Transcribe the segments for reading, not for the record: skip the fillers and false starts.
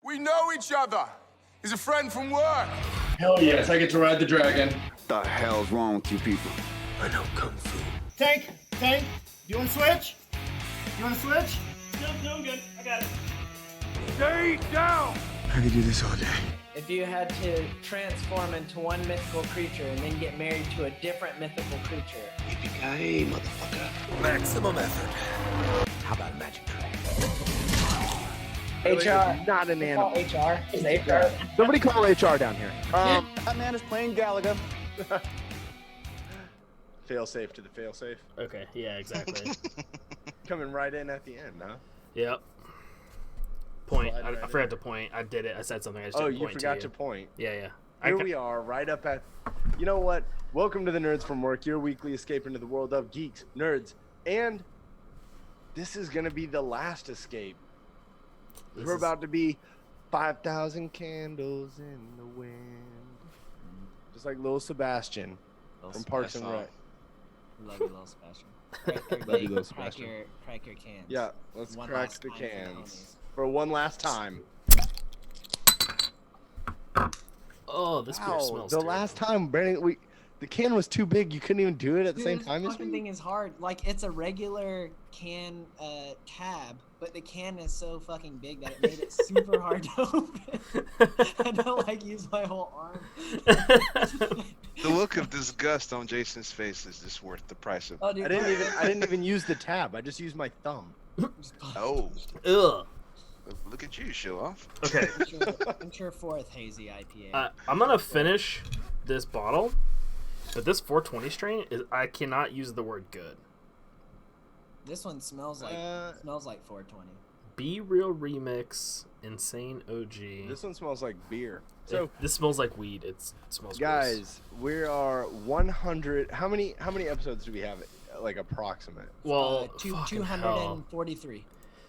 We know each other. He's a friend from work. Hell yes, I get to ride the dragon. The hell's wrong with you people? I know Kung Fu. Tank, you want to switch? No, I'm good. I got it. Stay down. I could do this all day. If you had to transform into one mythical creature and then get married to a different mythical creature. Yippee-ki-yay, motherfucker. Maximum effort. How about a magic trick? HR. Not an animal. HR. Is HR. Somebody call HR down here. That man is playing Galaga. Fail safe to the fail safe. Okay, yeah, exactly. Coming right in at the end, huh? Yep. Point. Slide I right forgot in. to point. I did it. I said something. I just Oh, didn't you point forgot to to point. Yeah, yeah. Here we are, right up at... You know what? Welcome to the Nerds from Work, your weekly escape into the world of geeks, nerds, and this is going to be the last escape. We're about to be 5,000 candles in the wind. Just like Lil Sebastian from Parks and Rec. Love you, Lil Sebastian. Love you, Lil Sebastian. Crack your cans. Yeah, let's One crack last the time for the cans. For one last time. Oh, this beer smells the terrible. last time, Brandon, the can was too big. You couldn't even do it at the Dude, same this time as fucking me? thing is hard. Like, it's a regular can tab, but the can is so fucking big that it made it super hard to open. I had to, like, use my whole arm. The look of disgust on Jason's face is just worth the price of. Oh, dude, I didn't even use the tab. I just used my thumb. Oh, Ugh. look at you, show off. Okay. Ensure fourth hazy IPA. I'm gonna finish this bottle, but this 420 strain is. I cannot use the word good. This one smells like 420. Be Real Remix, Insane OG. This one smells like beer. So, This smells like weed. It smells gross. guys, we are 100. How many episodes do we have? Like approximate. Well, fucking hell. 243.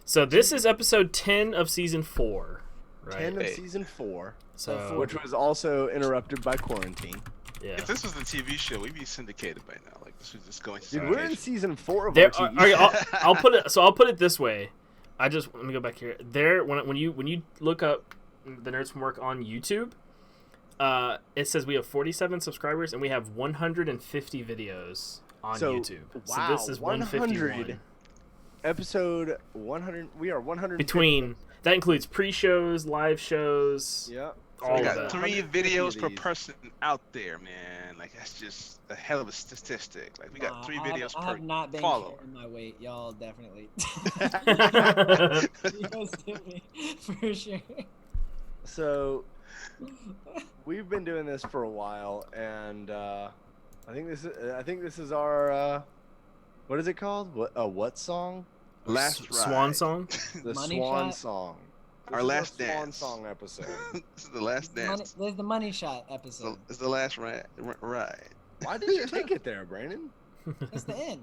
So this is episode 10 of season 4, right? 10 of season 4, So which was also interrupted by quarantine. yeah. If this was a TV show, we'd be syndicated by now. Like this was just going. Dude, we're in season 4 of There, our TV okay, show. I'll put it. So I'll put it this way. Let me go back here. There, when you look up the Nerds from Work on YouTube, it says we have 47 subscribers and we have 150 videos on YouTube. Wow, So this is 151. Episode 100. We are 100. Between that includes pre-shows, live shows. Yep. All We of got that. 3 150 videos per these. person out there, man. Like that's just a hell of a statistic. Like we got 3 videos I per have not been follower. carrying my weight. Y'all definitely. You guys did me, for sure. So we've been doing this for a while, and I think this is our what is it called? What song? Last ride. Swan song. The Money Swan Shot? Song. This Our is last Swan dance. Song episode. This is the last dance. There's the money shot episode. It's the last ride. Why did you take it there, Brandon? That's the end.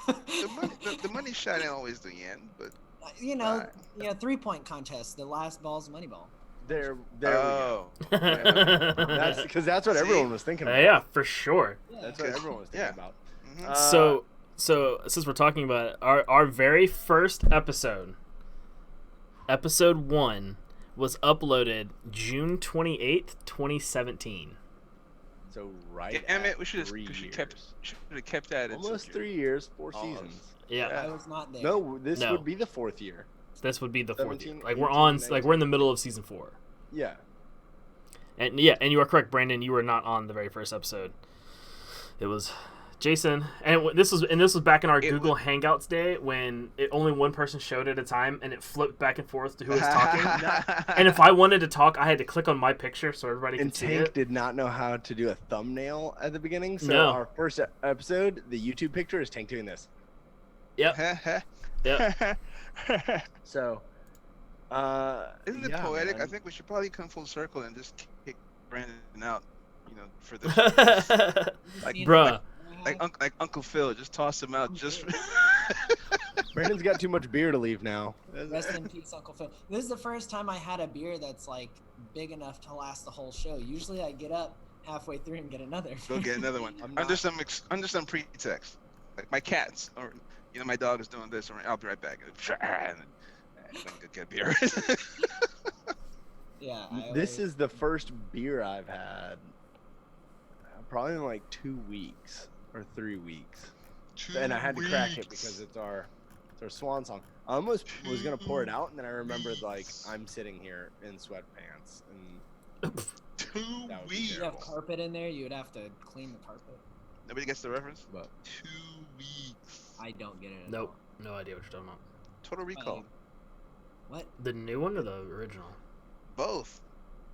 The money shot ain't always the end, but You know, Right. 3-point contest. The last ball's money ball. There we go. oh, That's because that's what everyone was thinking about. Yeah, for sure. That's what everyone was thinking about. Mhm. So since we're talking about it, our very first episode, episode 1, was uploaded June 28th, 2017. So damn it, we should have 3 kept that. almost 3 years, 4 Almost. seasons. Yeah, I was not there. No, this No. would be the 4th year. this would be the 4th 17, year. Like we're 18, on, 19. like we're in the middle of season 4. Yeah. And yeah, and you are correct, Brandon. You were not on the very first episode. It was Jason, and this was back in our Google Hangouts day when only one person showed at a time, and it flipped back and forth to who was talking. And if I wanted to talk, I had to click on my picture so everybody could And see Tank it. did not know how to do a thumbnail at the beginning, so No. our first episode, the YouTube picture is Tank doing this. Yep. Yep. So, Isn't it yeah, poetic? man. I think we should probably come full circle and just kick Brandon out. For this. Like, Bruh. like Uncle Phil, just toss him out. Just. Brandon's got too much beer to leave now. Rest in peace, Uncle Phil. This is the first time I had a beer that's like big enough to last the whole show. Usually I get up halfway through and get another. Go get another one. I'm Under not- some pretext, like my cats or my dog is doing this, or I'll be right back. Then get beer. Yeah. This is the first beer I've had probably in like 2 weeks or 3 weeks. And I had to crack it because it's our swan song. I almost was gonna pour it out, and then I remembered like I'm sitting here in sweatpants, and 2 that would be weeks. You have carpet in there. You would have to clean the carpet. Nobody gets the reference. But 2 weeks. I don't get it. At Nope. No idea what you're talking about. Total Recall. What? The new one or the original? Both.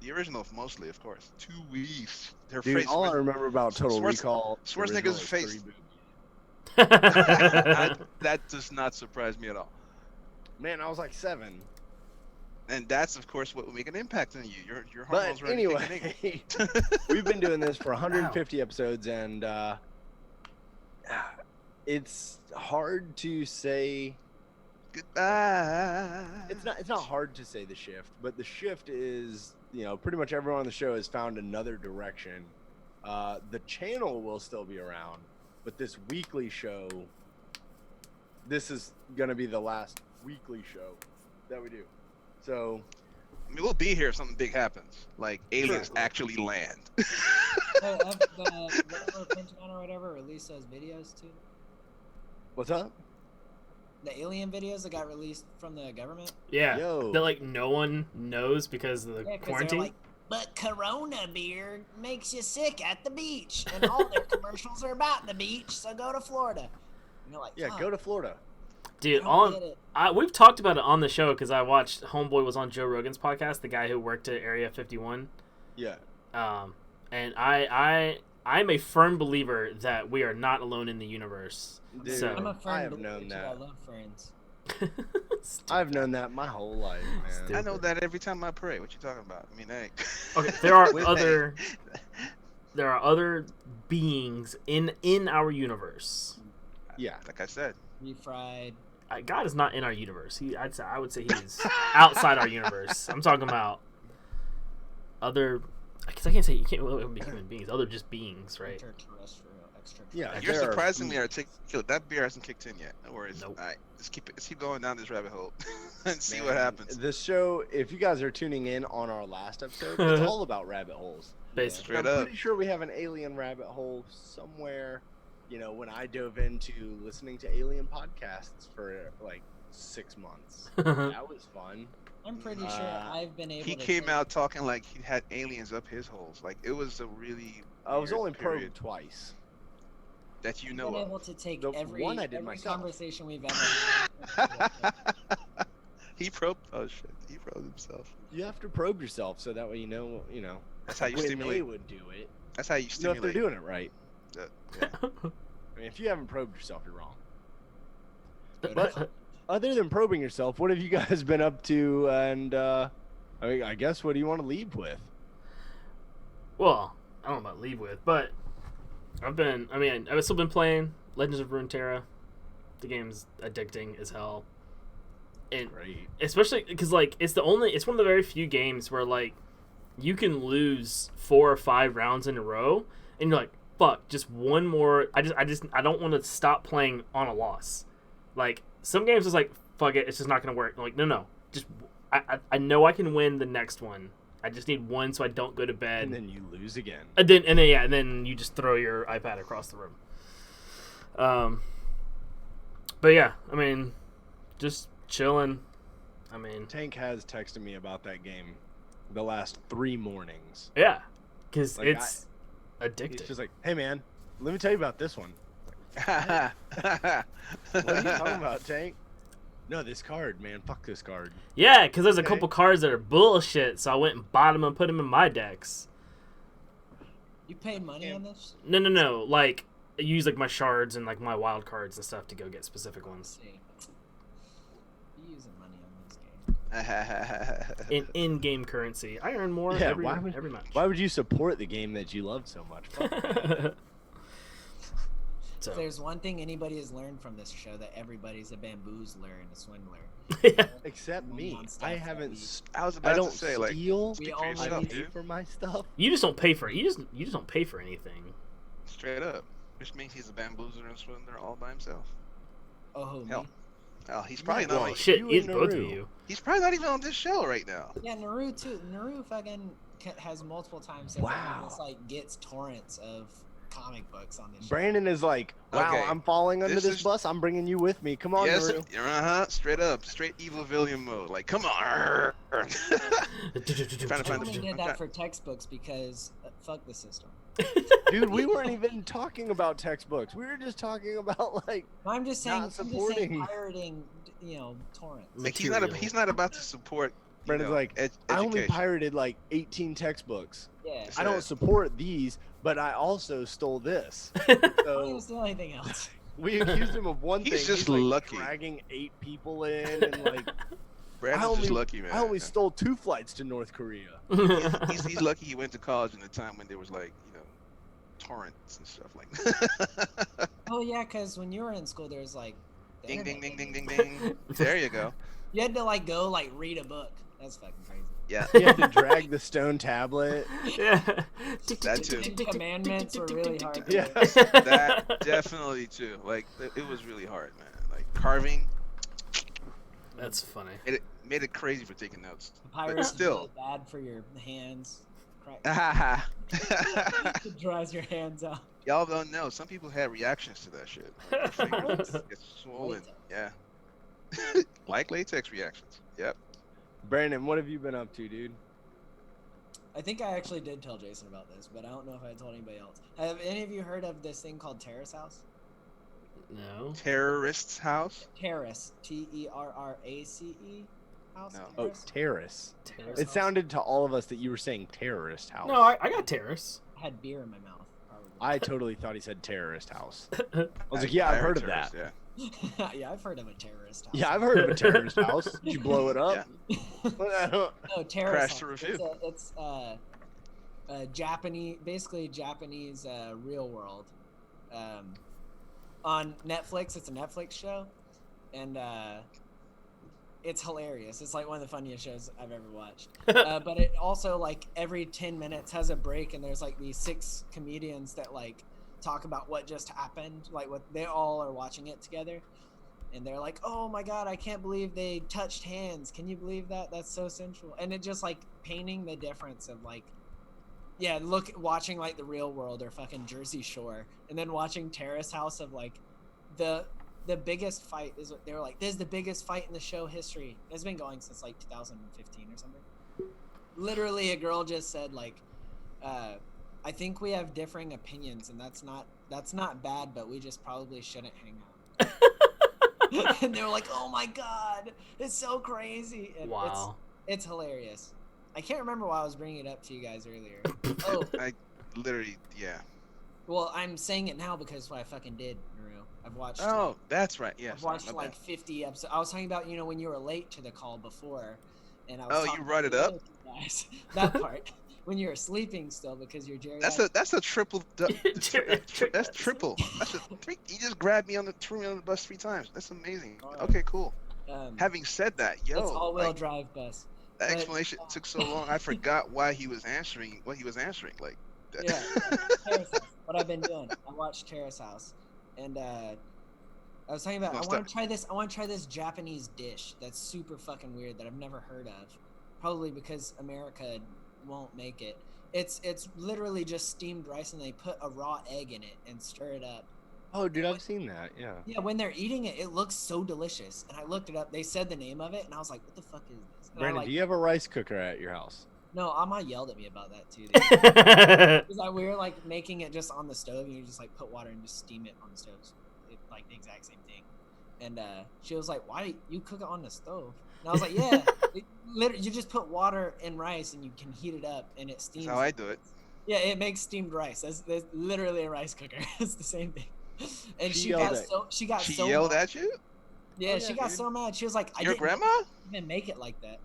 The original mostly, of course. 2 weeks. Their dude, face. all I remember about Total Recall, the Schwarzenegger's original, is face. 3 boobies. That does not surprise me at all. Man, I was like 7. And that's, of course, what will make an impact on you. Your But hormones are already anyway, kicking we've been doing this for 150 episodes, and it's hard to say. Goodbye. It's not hard to say the shift, but the shift is, pretty much everyone on the show has found another direction. The channel will still be around, but this weekly show, this is going to be the last weekly show that we do. So, I mean, we'll be here if something big happens, like aliens actually land. Oh, the Pentagon or whatever released those videos too. what's up? The alien videos that got released from the government. Yeah. Yo. That like no one knows because of the Yeah, 'cause quarantine. they're like, but Corona beer makes you sick at the beach, and all their commercials are about the beach. So go to Florida. And you're like, Yeah, fuck, go to Florida. Dude, I don't get it. we've talked about it on the show because I watched Homeboy was on Joe Rogan's podcast, the guy who worked at Area 51. Yeah. And I'm a firm believer that we are not alone in the universe. Dude, So- I'm a I friend. have believer, known too. that. I love friends. I've known that my whole life, man. I know that every time I pray. What you talking about? I mean, hey. Okay, there are With other beings in our universe. Yeah. Like I said. Refried. God is not in our universe. I would say he's outside our universe. I'm talking about other. Because I can't say you can't really be human beings. Other just beings, right? Extraterrestrial. Yeah, You're there are surprisingly articulate. That beer hasn't kicked in yet. No worries. Nope. All right, let's keep going down this rabbit hole and see Man, what happens. The show, if you guys are tuning in on our last episode, it's all about rabbit holes. Basically. Straight I'm up. pretty sure we have an alien rabbit hole somewhere. When I dove into listening to alien podcasts for like 6 months, that was fun. I'm pretty sure I've been able He to. came take- out talking like he had aliens up his holes. Like it was a really. I was weird only period probed twice. that you I've know been of. able to take The every one I did myself. conversation we've ever had. He probed. Oh shit! He probed himself. You have to probe yourself so that way you know. That's how you when stimulate. they would do it. That's how you You know if stimulate. they're doing it right. Yeah. I mean, if you haven't probed yourself, you're wrong. But other than probing yourself, what have you guys been up to? And I guess what do you want to leave with? Well, I don't know about leave with, but I've still been playing Legends of Runeterra. The game's addicting as hell. And Great. especially because like it's one of the very few games where like you can lose 4 or 5 rounds in a row and you're like, fuck, just one more. I don't want to stop playing on a loss. Like some games is like, fuck it, it's just not gonna work. I'm like, no, just I know I can win the next one. I just need one so I don't go to bed. And then you lose again. And then you just throw your iPad across the room. But yeah, I mean, just chilling. I mean, Tank has texted me about that game the last 3 mornings. yeah, because Like, it's He's addictive. just like, hey man, let me tell you about this one. What are you talking about, Tank? No, this card, man. Fuck this card. Yeah, because there's a Okay. couple cards that are bullshit, so I went and bought them and put them in my decks. You paid money on this? No. Like, I use like my shards and like my wild cards and stuff to go get specific ones. See. You using money on this game. In-game currency. I earn more Yeah, every why would match. Why would you support the game that you love so much? Fuck that. So, If there's one thing anybody has learned from this show, that everybody's a bamboozler and a swindler. yeah. Except me. On stuff I that haven't. we- I was I about don't to say like. steal. We Speak for only yourself, I don't dude. pay for my stuff. You just don't pay for it. You just don't pay for anything. Straight up. Which means he's a bamboozler and swindler all by himself. Oh, who, Hell. me? Oh, he's probably not. well, Like, Shit, You eat and both of Naru. you. he's probably not even on this show right now. Yeah, Naru too. Naru fucking has multiple times said that Wow. he just like gets torrents of comic books on this show. Brandon is like, wow, Okay, I'm falling under this this is- bus. I'm bringing you with me. Come on, Yes, Naru. straight up, straight evil villain mode. Like, come on. Trying to I find only the. did that for textbooks because fuck the system. Dude, we weren't even talking about textbooks. We were just talking about like, I'm just saying, Not I'm just saying supporting. pirating, torrents. Like, Material. he's not about to support. Brandon's like, I only education. pirated like 18 textbooks. Yeah. I don't support these, but I also stole this. I don't So even steal anything else. we accused him of one He's thing. just like, lucky. dragging 8 people in, and like, Brandon's just lucky, man. I only stole 2 flights to North Korea. He's lucky he went to college in a time when there was like, torrents and stuff like that. Oh yeah, because when you were in school, there was like. the Ding, ding, internet. ding, ding, ding, ding. There you go. You had to like go like read a book. That's fucking crazy. Yeah. You had to drag the stone tablet. Yeah. That too. The commandments were really hard. Yeah. That definitely too. Like, it was really hard, man. Like, carving That's funny. made it crazy for taking notes. The But pirates is still. really bad for your hands. Crack. It dries your hands out. Y'all don't know. Some people had reactions to that shit. Like, their fingers get swollen. Yeah. Like latex reactions. Yep. Brandon, what have you been up to, dude? I think I actually did tell Jason about this, but I don't know if I told anybody else. Have any of you heard of this thing called Terrace House? No. Terrorist's house? Terrace, Terrace house. No. Oh, Terrace? terrace. It sounded to all of us that you were saying terrorist house. No, I got terrace. I had beer in my mouth. Probably. I totally thought he said terrorist house. I was like, yeah, I've heard of that. Yeah. Yeah, I've heard of a terrorist house. Yeah, I've heard of a terrorist house. Did you blow it up? No, Terrace Crash House. to review. It's Japanese, basically Japanese real world. On Netflix, it's a Netflix show, and it's hilarious. It's like one of the funniest shows I've ever watched. But it also like every 10 minutes has a break, and there's like these 6 comedians that like talk about what just happened, like what they all are watching it together, and they're like, oh my god, I can't believe they touched hands, can you believe that? That's so sensual. And it just like painting the difference of like, yeah, watching like the real world or fucking Jersey Shore, and then watching Terrace House of like the biggest fight is, they were like, this is the biggest fight in the show history. It's been going since like 2015 or something. Literally a girl just said like, I think we have differing opinions, and that's not bad, but we just probably shouldn't hang out. And they were like, oh my god, it's so crazy. And Wow. it's hilarious. I can't remember why I was bringing it up to you guys earlier. Oh, I literally, yeah. well, I'm saying it now because what I fucking did, Naru. I've watched. Oh, that's right. Yes. I've watched my like bad. 50 episodes. I was talking about, when you were late to the call before, and I was. Oh, you talking brought it about up? you guys. That part. When you were sleeping still because you're Jerry. That's a triple. That's triple. That's a 3. You just grabbed me threw me on the bus 3 times. That's amazing. Alright. Okay, cool. Having said that, It's all-wheel like, drive bus. that but- explanation took so long. I forgot why he was answering. What he was answering, like. That. Yeah, Terrace House. What I've been doing. I watched Terrace House, and I was talking about. No, I want stop. to try this. I want to try this Japanese dish that's super fucking weird that I've never heard of. Probably because America won't make it. It's literally just steamed rice, and they put a raw egg in it and stir it up. Oh, dude, I've seen that. Yeah. Yeah, when they're eating it, it looks so delicious. And I looked it up. They said the name of it, and I was like, "What the fuck is this?" And Brandon, like, do you have a rice cooker at your house? No, Amma yelled at me about that too. Because we were like making it just on the stove, and you just like put water and just steam it on the stove, like the exact same thing. And she was like, "Why do you cook it on the stove?" And I was like, "Yeah, literally, you just put water in rice and you can heat it up, and it steams." That's how I do it. Yeah, it makes steamed rice. That's literally a rice cooker. It's the same thing. And She she yelled got at- so she got She so yelled mad. at you? Yeah, Oh, she yeah, got dude. so mad. She was like, Your didn't grandma? even make it like that."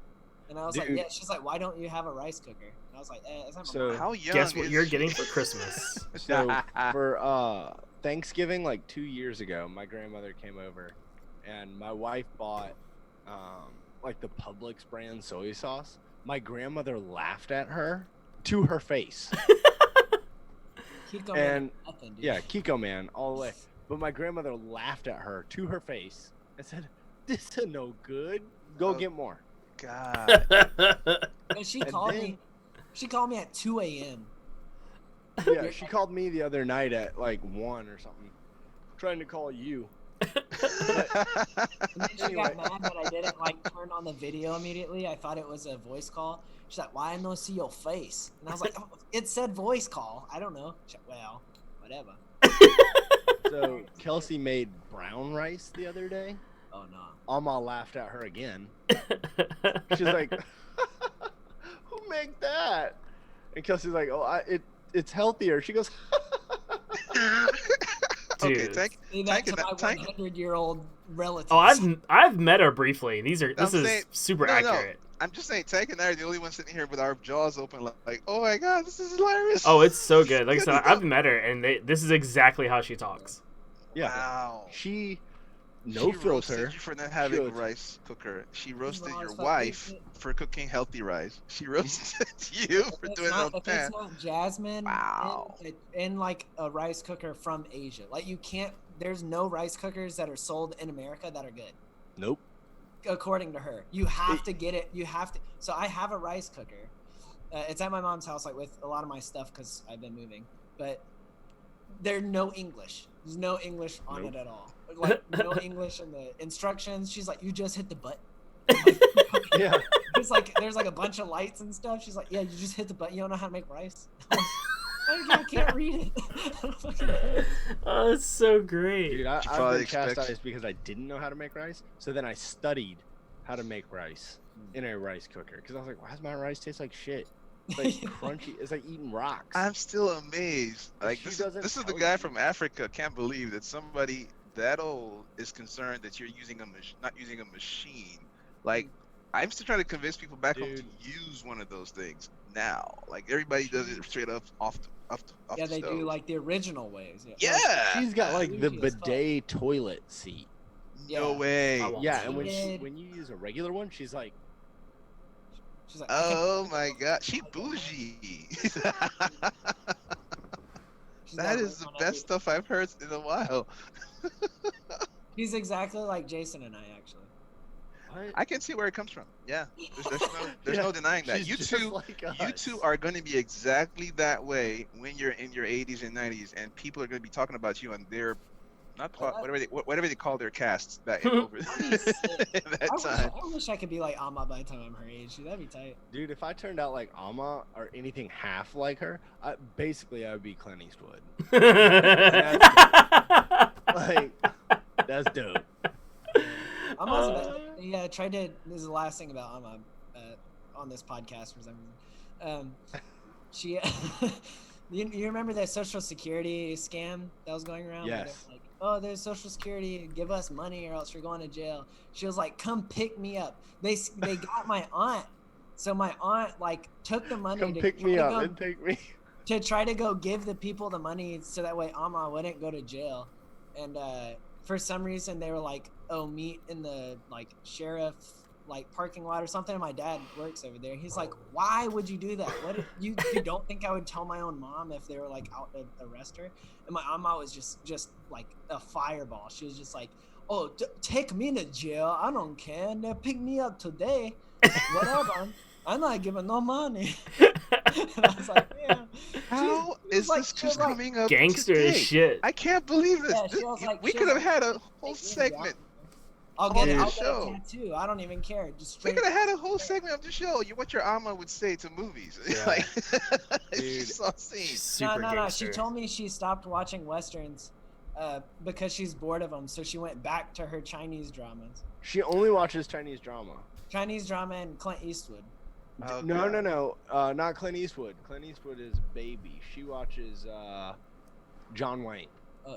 And I was like, Dude. "Yeah." She's like, "Why don't you have a rice cooker?" And I was like, "It's not my So- mom." How young? Guess what is you're she? getting for Christmas? So for Thanksgiving, like 2 years ago, my grandmother came over, and my wife bought like the Publix brand soy sauce. My grandmother laughed at her to her face. Kiko and made nothing, dude. yeah, Kiko man all the way. But my grandmother laughed at her to her face and said, this is no good. Go get more. God. And she And called then- me. She called me at 2 a.m. Yeah, she called me the other night at like 1 or something, trying to call you. And then she Anyway. got mad that I didn't like turn on the video immediately. I thought it was a voice call. She's like, "Why I don't see your face?" And I was like, oh, "It said voice call. I don't know." She's like, well, whatever. So Kelsey made brown rice the other day. Oh no. Alma laughed at her again. She's like, "Who make that?" And Kelsey's like, "Oh, it's healthier." She goes, Okay, Dude. Tank. Say that Tank to and my Tank. 100-year-old relative. Oh, I've met her briefly. This I'm is saying- super no, no. accurate. I'm just saying, Tank and I are the only ones sitting here with our jaws open, like, oh my god, this is hilarious. Oh, it's so good. Like I said, I've met her, and this is exactly how she talks. "Yeah." Wow. She She no roasted filter. you for not having a Good. rice cooker. She roasted wrong your as fuck, wife isn't it? for cooking healthy rice. She roasted you for If doing it's it on not, if pan. it's not jasmine Wow. in like a rice cooker from Asia, like you can't. There's no rice cookers that are sold in America that are good. Nope. According to her, you have to get it. You have to. So I have a rice cooker. It's at my mom's house, like with a lot of my stuff because I've been moving. But there's no English. There's no English on Nope. it at all. Like no English in the instructions. She's like, you just hit the button. Yeah. It's like there's like a bunch of lights and stuff. She's like, yeah, you just hit the button. You don't know how to make rice. I can't read it. Oh, it's so great. Dude, She I've probably been expects- chastised because I didn't know how to make rice. So then I studied how to make rice in a rice cooker. Because I was like, why does my rice taste like shit? It's like crunchy. It's like eating rocks. I'm still amazed. Like She this doesn't is the tell guy you. from Africa. Can't believe that somebody that old is concerned that you're using not using a machine. Like I'm still trying to convince people back home to Dude. use one of those things now. Like everybody does it straight up off Yeah, the they stove. do like the original ways. Yeah. She's got like the Bougie as fuck. bidet toilet seat. No Yeah. way. I won't. Yeah, and when Did- when you use a regular one, she's like, She's like, Oh my god, she bougie. she's That got is room the on best every- stuff I've heard in a while. He's exactly like Jason and I actually. what? I can see where it comes from. Yeah, there's Yeah, no denying that. she's You just two, like you us. two are going to be exactly that way when you're in your 80s and 90s, and people are going to be talking about you on their, not Well, whatever they call their casts back over in that time. I wish I could be like Amma by the time I'm her age. Dude, that'd be tight. Dude, if I turned out like Alma or anything half like her, basically I would be Clint Eastwood. Like, that's dope. Amma's yeah, tried to. This is the last thing about Amma on this podcast for some reason. She, you remember that Social Security scam that was going around? Where they're Yes. like, oh, there's Social Security. Give us money or else you're going to jail. She was like, come pick me up. They got my aunt. So my aunt like took the money Come to pick try me to up go- and take me. to try to go give the people the money so that way Amma wouldn't go to jail. And for some reason they were like, oh, meet in the like sheriff like parking lot or something. And my dad works over there. He's like, why would you do that? What if you don't think I would tell my own mom if they were like out to arrest her? And my Amma was just like a fireball. She was just like, oh, take me to jail. I don't care. They pick me up today. Whatever. I'm not giving no money. And I was like, yeah. How is this just coming up Gangster today? as shit. I can't believe this. Yeah, she was like- We she could was have like, had a whole "Take me segment. down." I'll get on a the show. tattoo. I don't even care. Just We straight. could have had a whole segment of the show. What your Amma would say to movies. Yeah. Like, Dude. she's so seen. She's super No. gangster. She told me she stopped watching westerns because she's bored of them. So she went back to her Chinese dramas. She only watches Chinese drama. Chinese drama and Clint Eastwood. Oh, No, God. not Clint Eastwood. Clint Eastwood is Baby. She watches John Wayne.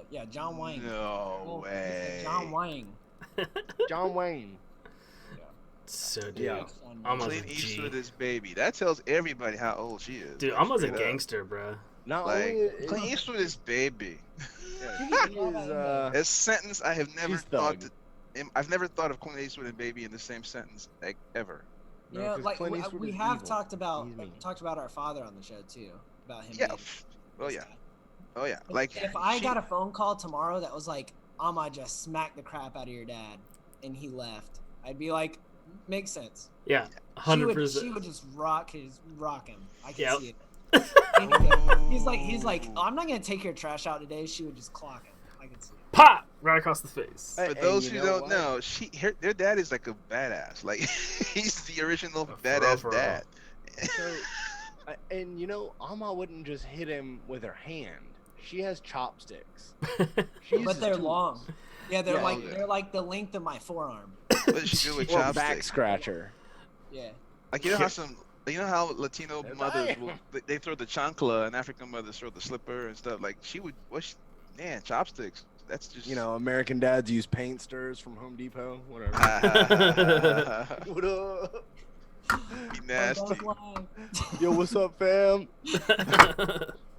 Yeah, John Wayne. No Oh, way. John Wayne. John Wayne. So dude, Yeah. Alma's Clint a G. Eastwood is baby. That tells everybody how old she is. Dude, like, Alma's a straight up. gangster, bro. Not Like, only Clint Eastwood is baby. yeah, she is, A sentence I have never She's thought. thug. I've never thought of Clint Eastwood and baby in the same sentence, like ever. no, Yeah, 'cause like Clint Eastwood we is have evil. talked about He's mean. our father on the show too, about him. Yeah. being Oh this yeah. guy. Oh yeah. Like If I she- got a phone call tomorrow that was like, Amma just smacked the crap out of your dad, and he left, I'd be like, makes sense. Yeah, She 100%. would just rock him. I can Yep. see it. He's like, oh, I'm not gonna take your trash out today. She would just clock him. I can see it. Pop right across the face. Hey, For and those you who know don't what? know, their dad is like a badass. Like he's the original For badass real. dad. So, and you know, Alma wouldn't just hit him with her hand. She has chopsticks. She But uses they're tools. long. Yeah, they're Yeah. they're like the length of my forearm. What does she do with Or a back chopsticks? scratcher. Yeah. Like you know how Latino They're mothers bad. they throw the chancla and African mothers throw the slipper and stuff. Like man, chopsticks. That's just You know, American dads use paint stirrers from Home Depot. Whatever. What up? Be nasty. Yo, what's up, fam?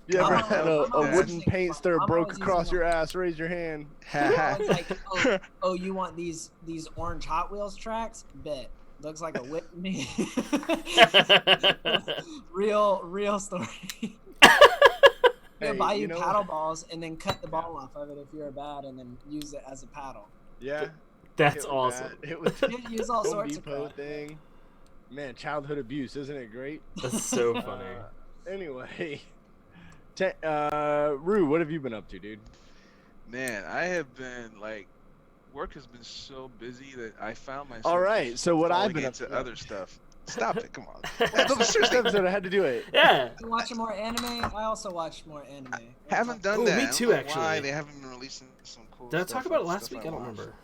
You ever I'm had always a wooden using- paint stir I'm broke always across using your ass? Raise your hand. I was like, oh, you want these orange Hot Wheels tracks? Bet. Looks like a whip to me. real story. Hey, They'll buy you you know paddle what? balls and then cut the ball off of it if you're bad, and then use it as a paddle. Yeah. That's hit with awesome. that. Hit with You can use all Home sorts of Depot crap. thing. Man, childhood abuse, isn't it great? That's so funny. Anyway, Rue, what have you been up to, dude? Man, I have been like, work has been so busy that I found myself. All right, just so what I've falling been up into to- other stuff. Stop it! Come on. First episode, I had to do it. Yeah. You watching more anime? I also watch more anime. Haven't done Ooh, that. me I don't too, know actually. Why they haven't been releasing some cool. Did I stuff talk about it on last stuff week? I don't watched. remember.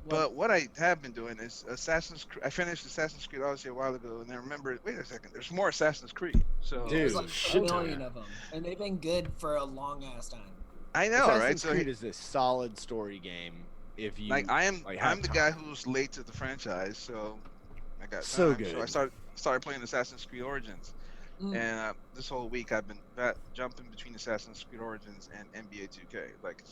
But what I have been doing is Assassin's Creed. I finished Assassin's Creed Odyssey a while ago, and I remembered. Wait a second. There's more Assassin's Creed. So Dude. There's like shit a ton. million of them, and they've been good for a long ass time. I know, right? Assassin's So Creed is a solid story game. If you like I'm have the time. guy who's late to the franchise, so I got So time. So I good. started playing Assassin's Creed Origins, Mm. and this whole week I've been jumping between Assassin's Creed Origins and NBA 2K. Like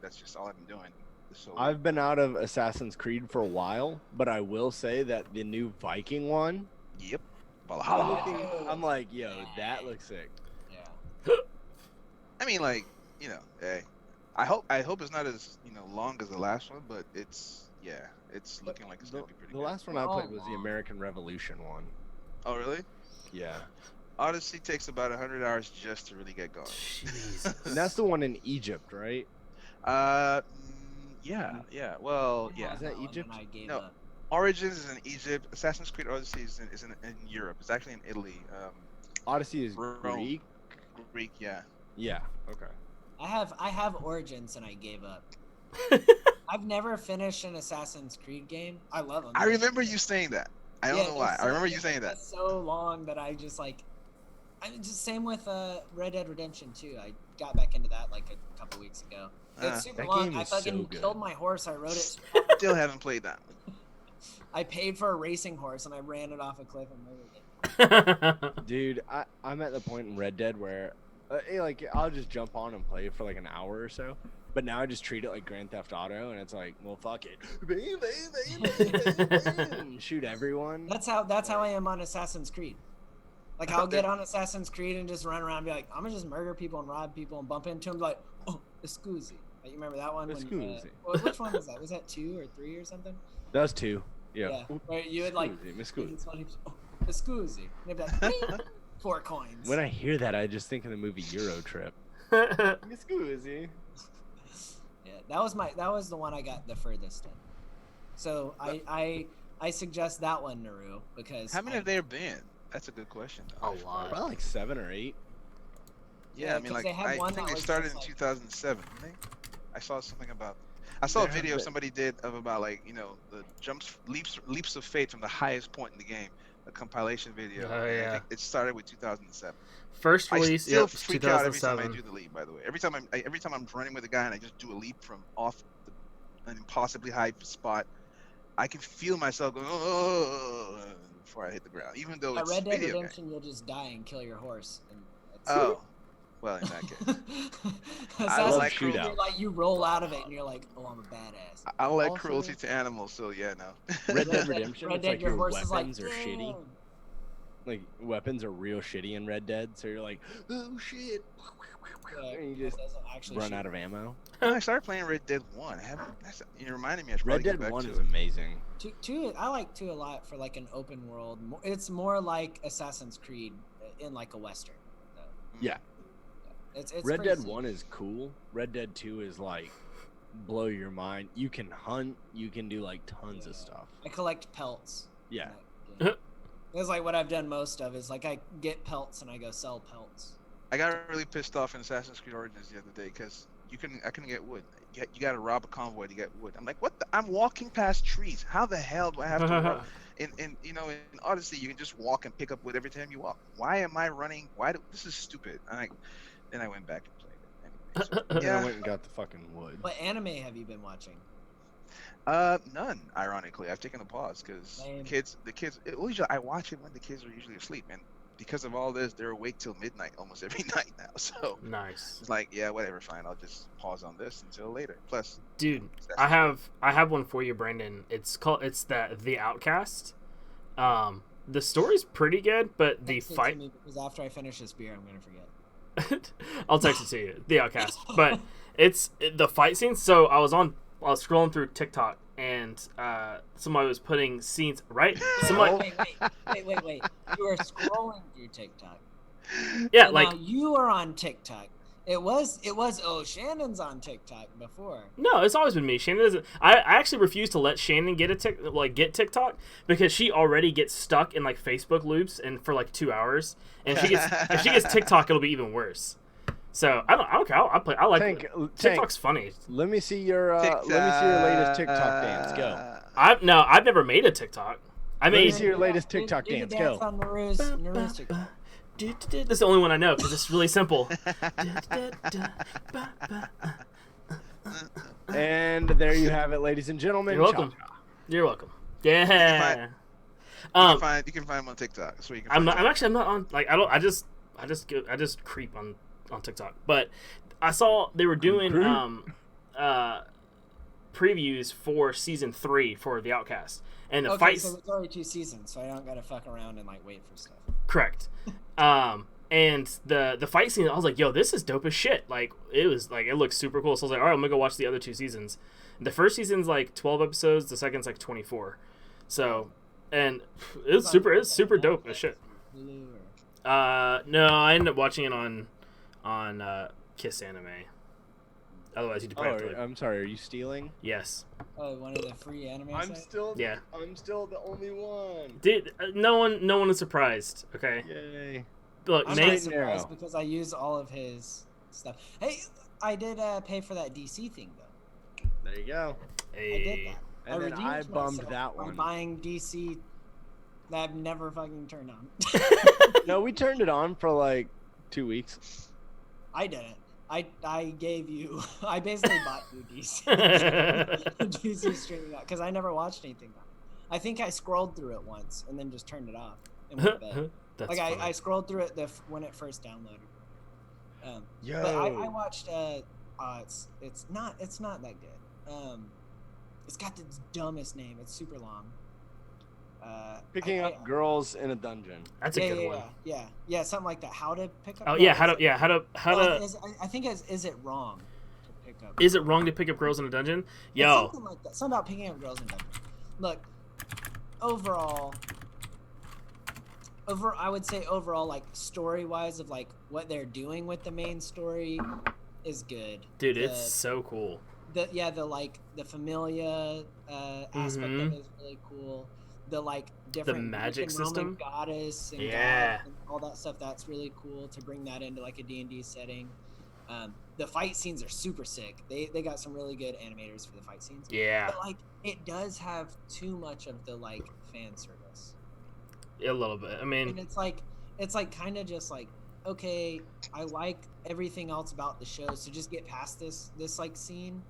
that's just all I've been doing. This whole I've been out of Assassin's Creed for a while, but I will say that the new Viking one, week. Yep. I'm, Valhalla. I'm like, yo, that looks sick. Yeah. I mean, like, hey, I hope it's not as long as the last one, but it's looking like it's The, gonna be pretty the good. last one I played was the American Revolution one. Oh, really? Yeah. Odyssey takes about 100 hours just to really get going. Jesus. And that's the one in Egypt, right? Yeah. Well, yeah. Is that one, Egypt? and I gave No. up. Origins is in Egypt. Assassin's Creed Odyssey is in Europe. It's actually in Italy. Odyssey is Rome. Greek. Greek, yeah. Yeah. Okay. I have Origins, and I gave up. I've never finished an Assassin's Creed game. I love them. I remember you saying that. I don't know why. I remember you it's saying that. so long that I just like. I mean, just same with Red Dead Redemption 2. I got back into that like a couple weeks ago. It's super that long. game I is so fucking good. killed my horse. I rode it. Still haven't played that. I paid for a racing horse and I ran it off a cliff and rode it. Dude, I'm at the point in Red Dead where, like, I'll just jump on and play for like an hour or so. But now I just treat it like Grand Theft Auto, and it's like, well, fuck it, shoot everyone. That's how I am on Assassin's Creed. Like I'll get on Assassin's Creed and just run around and be like, I'm gonna just murder people and rob people and bump into them like, oh, Escusi. Like, you remember that one? Escusi. Which one was that? Was that 2 or 3 or something? That was 2. Yeah. Where you would like, Escusi. oh, Escusi. And they'd be like, "Bing." 4 coins. When I hear that, I just think of the movie Euro Trip. Escusi. Yeah, that was the one I got the furthest in. So I suggest that one, Naru, because How many have there been? That's a good question. A lot. Probably like 7 or 8. Yeah, I mean, 'cause like, they had I one think that they was started just, in like- 2007, didn't they? I saw something about. I saw a There video have been- somebody did of about like the leaps of faith from the highest point in the game, a compilation video. Oh, and I yeah. think it started with 2007. First I release, still yep, freak out every time I 2007. do the leap. By the way, every time I'm running with a guy and I just do a leap from off an impossibly high spot, I can feel myself going oh before I hit the ground, even though At it's Red Dead video game. Redemption, you'll just die and kill your horse. And that's Oh, well in that case. Assassin's like Creed, shootouts. you're like you roll out of it and you're like, oh, I'm a badass. I like Also- cruelty to animals, so yeah, no. Red Dead Redemption, Red it's Dead, like your your horse is like, weapons are shitty. "Damn." like weapons are real shitty in Red Dead, so you're like, oh shit, and you just doesn't actually run shoot. out of ammo. I started playing Red Dead 1. I haven't. You reminded me. I should Red probably get Dead back 1 to is it. amazing. Two, I like 2 a lot for like an open world. It's more like Assassin's Creed in like a Western. So, Yeah. It's Red pretty Dead sick. 1 is cool. Red Dead 2 is like blow your mind. You can hunt. You can do like tons of stuff. I collect pelts. Yeah. in that game. That's like what I've done most of. Is like I get pelts and I go sell pelts. I got really pissed off in Assassin's Creed Origins the other day because I couldn't get wood. You got to rob a convoy to get wood. I'm like, what? I'm walking past trees. How the hell do I have to run? In Odyssey, you can just walk and pick up wood every time you walk. Why am I running? This is stupid. Then I went back and played it. Anyway, so, Yeah. I yeah. went and got the fucking wood. What anime have you been watching? None. Ironically, I've taken a pause because Same. the kids. I watch it when the kids are usually asleep, and because of all this, they're awake till midnight almost every night now. So Nice. it's like, yeah, whatever, fine. I'll just pause on this until later. Plus, Dude, I have one for you, Brandon. It's the Outcast. The story's pretty good, but the Text it to fight. me because after I finish this beer, I'm gonna forget. I'll text it to you. The Outcast, but it's the fight scenes. So I was scrolling through TikTok and somebody was putting scenes right. Somebody, Wait. You were scrolling through TikTok. yeah, So like now you are on TikTok. It was. Oh, Shannon's on TikTok before. no, it's always been me. Shannon doesn't. I actually refuse to let Shannon get get TikTok because she already gets stuck in like Facebook loops and for like 2 hours, and if she gets TikTok, it'll be even worse. So I don't care. I like TikTok's funny. Let me see your latest TikTok dance. Go. I've never made a TikTok. Let me see your latest Do TikTok the dance. dance Go. on Naru's TikTok. That's the only one I know because it's really simple. And there you have it, ladies and gentlemen. You're welcome. Cha-cha. You're welcome. Yeah. you can find him on TikTok. That's where you can. I'm find not. I'm not on. Like I just creep on TikTok. But I saw they were doing previews for season 3 for The Outcast, and the fights. So it's already 2 seasons, so I don't gotta fuck around and like wait for stuff. Correct. And the fight scene, I was like, yo, this is dope as shit. Like it looks super cool. So I was like, all right, I'm gonna go watch the other 2 seasons. The first season's like 12 episodes. The second's like 24. So, and it's super dope as shit. Hulu or... No, I ended up watching it on Kiss Anime. Otherwise, you'd probably have to. I'm sorry. Are you stealing? Yes. Oh, one of the free anime I'm sites? still. Yeah. I'm still the only one. Dude, no one is surprised. Okay. Yay. Look, I'm Nate. not Straight and narrow. surprised because I use all of his stuff. Hey, I did pay for that DC thing though. There you go. I did Hey. that. And then redeemed I bummed myself that by one. buying DC that I've never fucking turned on. No, we turned it on for like 2 weeks. I didn't. I gave you. I basically bought you DC. DC streaming out because I never watched anything on it. I think I scrolled through it once and then just turned it off and went to bed. That's Like funny. I scrolled through it when it first downloaded. Yo. But I watched. It's not that good. It's got the dumbest name. It's super long. Picking up girls in a dungeon. That's a good one. Yeah, something like that. How to pick up. Oh no, yeah, I think is it wrong to pick up? Is it wrong to pick up girls in a dungeon? It's Yo, something like that. Something about picking up girls in dungeons. Look, overall, I would say overall, like story wise, of like what they're doing with the main story, is good. dude, it's so cool. The Familia aspect of it is really cool. The like different magic Greek and Roman system? goddess and Yeah. gods and all that stuff, that's really cool to bring that into like a D&D setting. The fight scenes are super sick. They got some really good animators for the fight scenes. Yeah, But like it does have too much of the like fan service. a little bit. I And mean, it's like kind of just like, okay, I like everything else about the show, so just get past this like scene,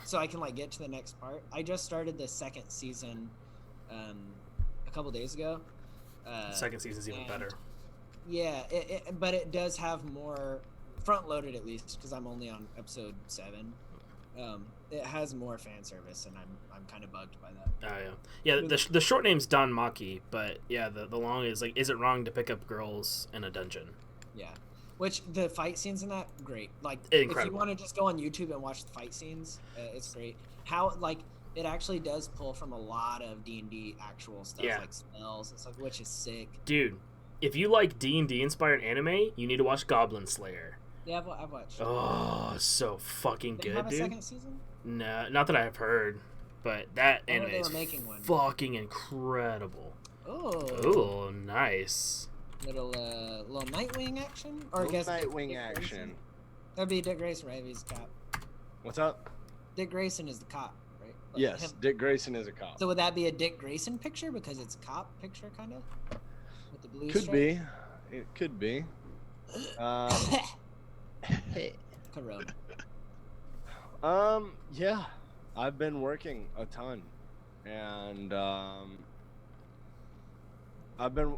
so I can like get to the next part. I just started the 2nd season a couple days ago. second season's even better. Yeah, but it does have more front loaded, at least because I'm only on episode 7. It has more fan service, and I'm kind of bugged by that. Oh yeah, yeah. The short name's Don Maki, but yeah, the long is like, is it wrong to pick up girls in a dungeon? Yeah, which the fight scenes in that great. Like Incredible. if you want to just go on YouTube and watch the fight scenes, it's great. How like it actually does pull from a lot of D&D actual stuff, Yeah. like spells and stuff, which is sick. Dude, if you like D&D inspired anime, you need to watch Goblin Slayer. Yeah, I've watched. Oh, so fucking Did they good, have a dude. second season? No, not that I've heard, but that I know anime they is were making one. fucking incredible. Oh, Ooh, nice. little Nightwing action, or I guess Nightwing Dick action. Grayson. That'd be Dick Grayson, right? He's a cop. What's up? Dick Grayson is the cop, right? Like Yes, him. Dick Grayson is a cop. So would that be a Dick Grayson picture because it's a cop picture, kind of? With the blue Could stripe? be. It could be. Corona. Yeah, I've been working a ton, and I've been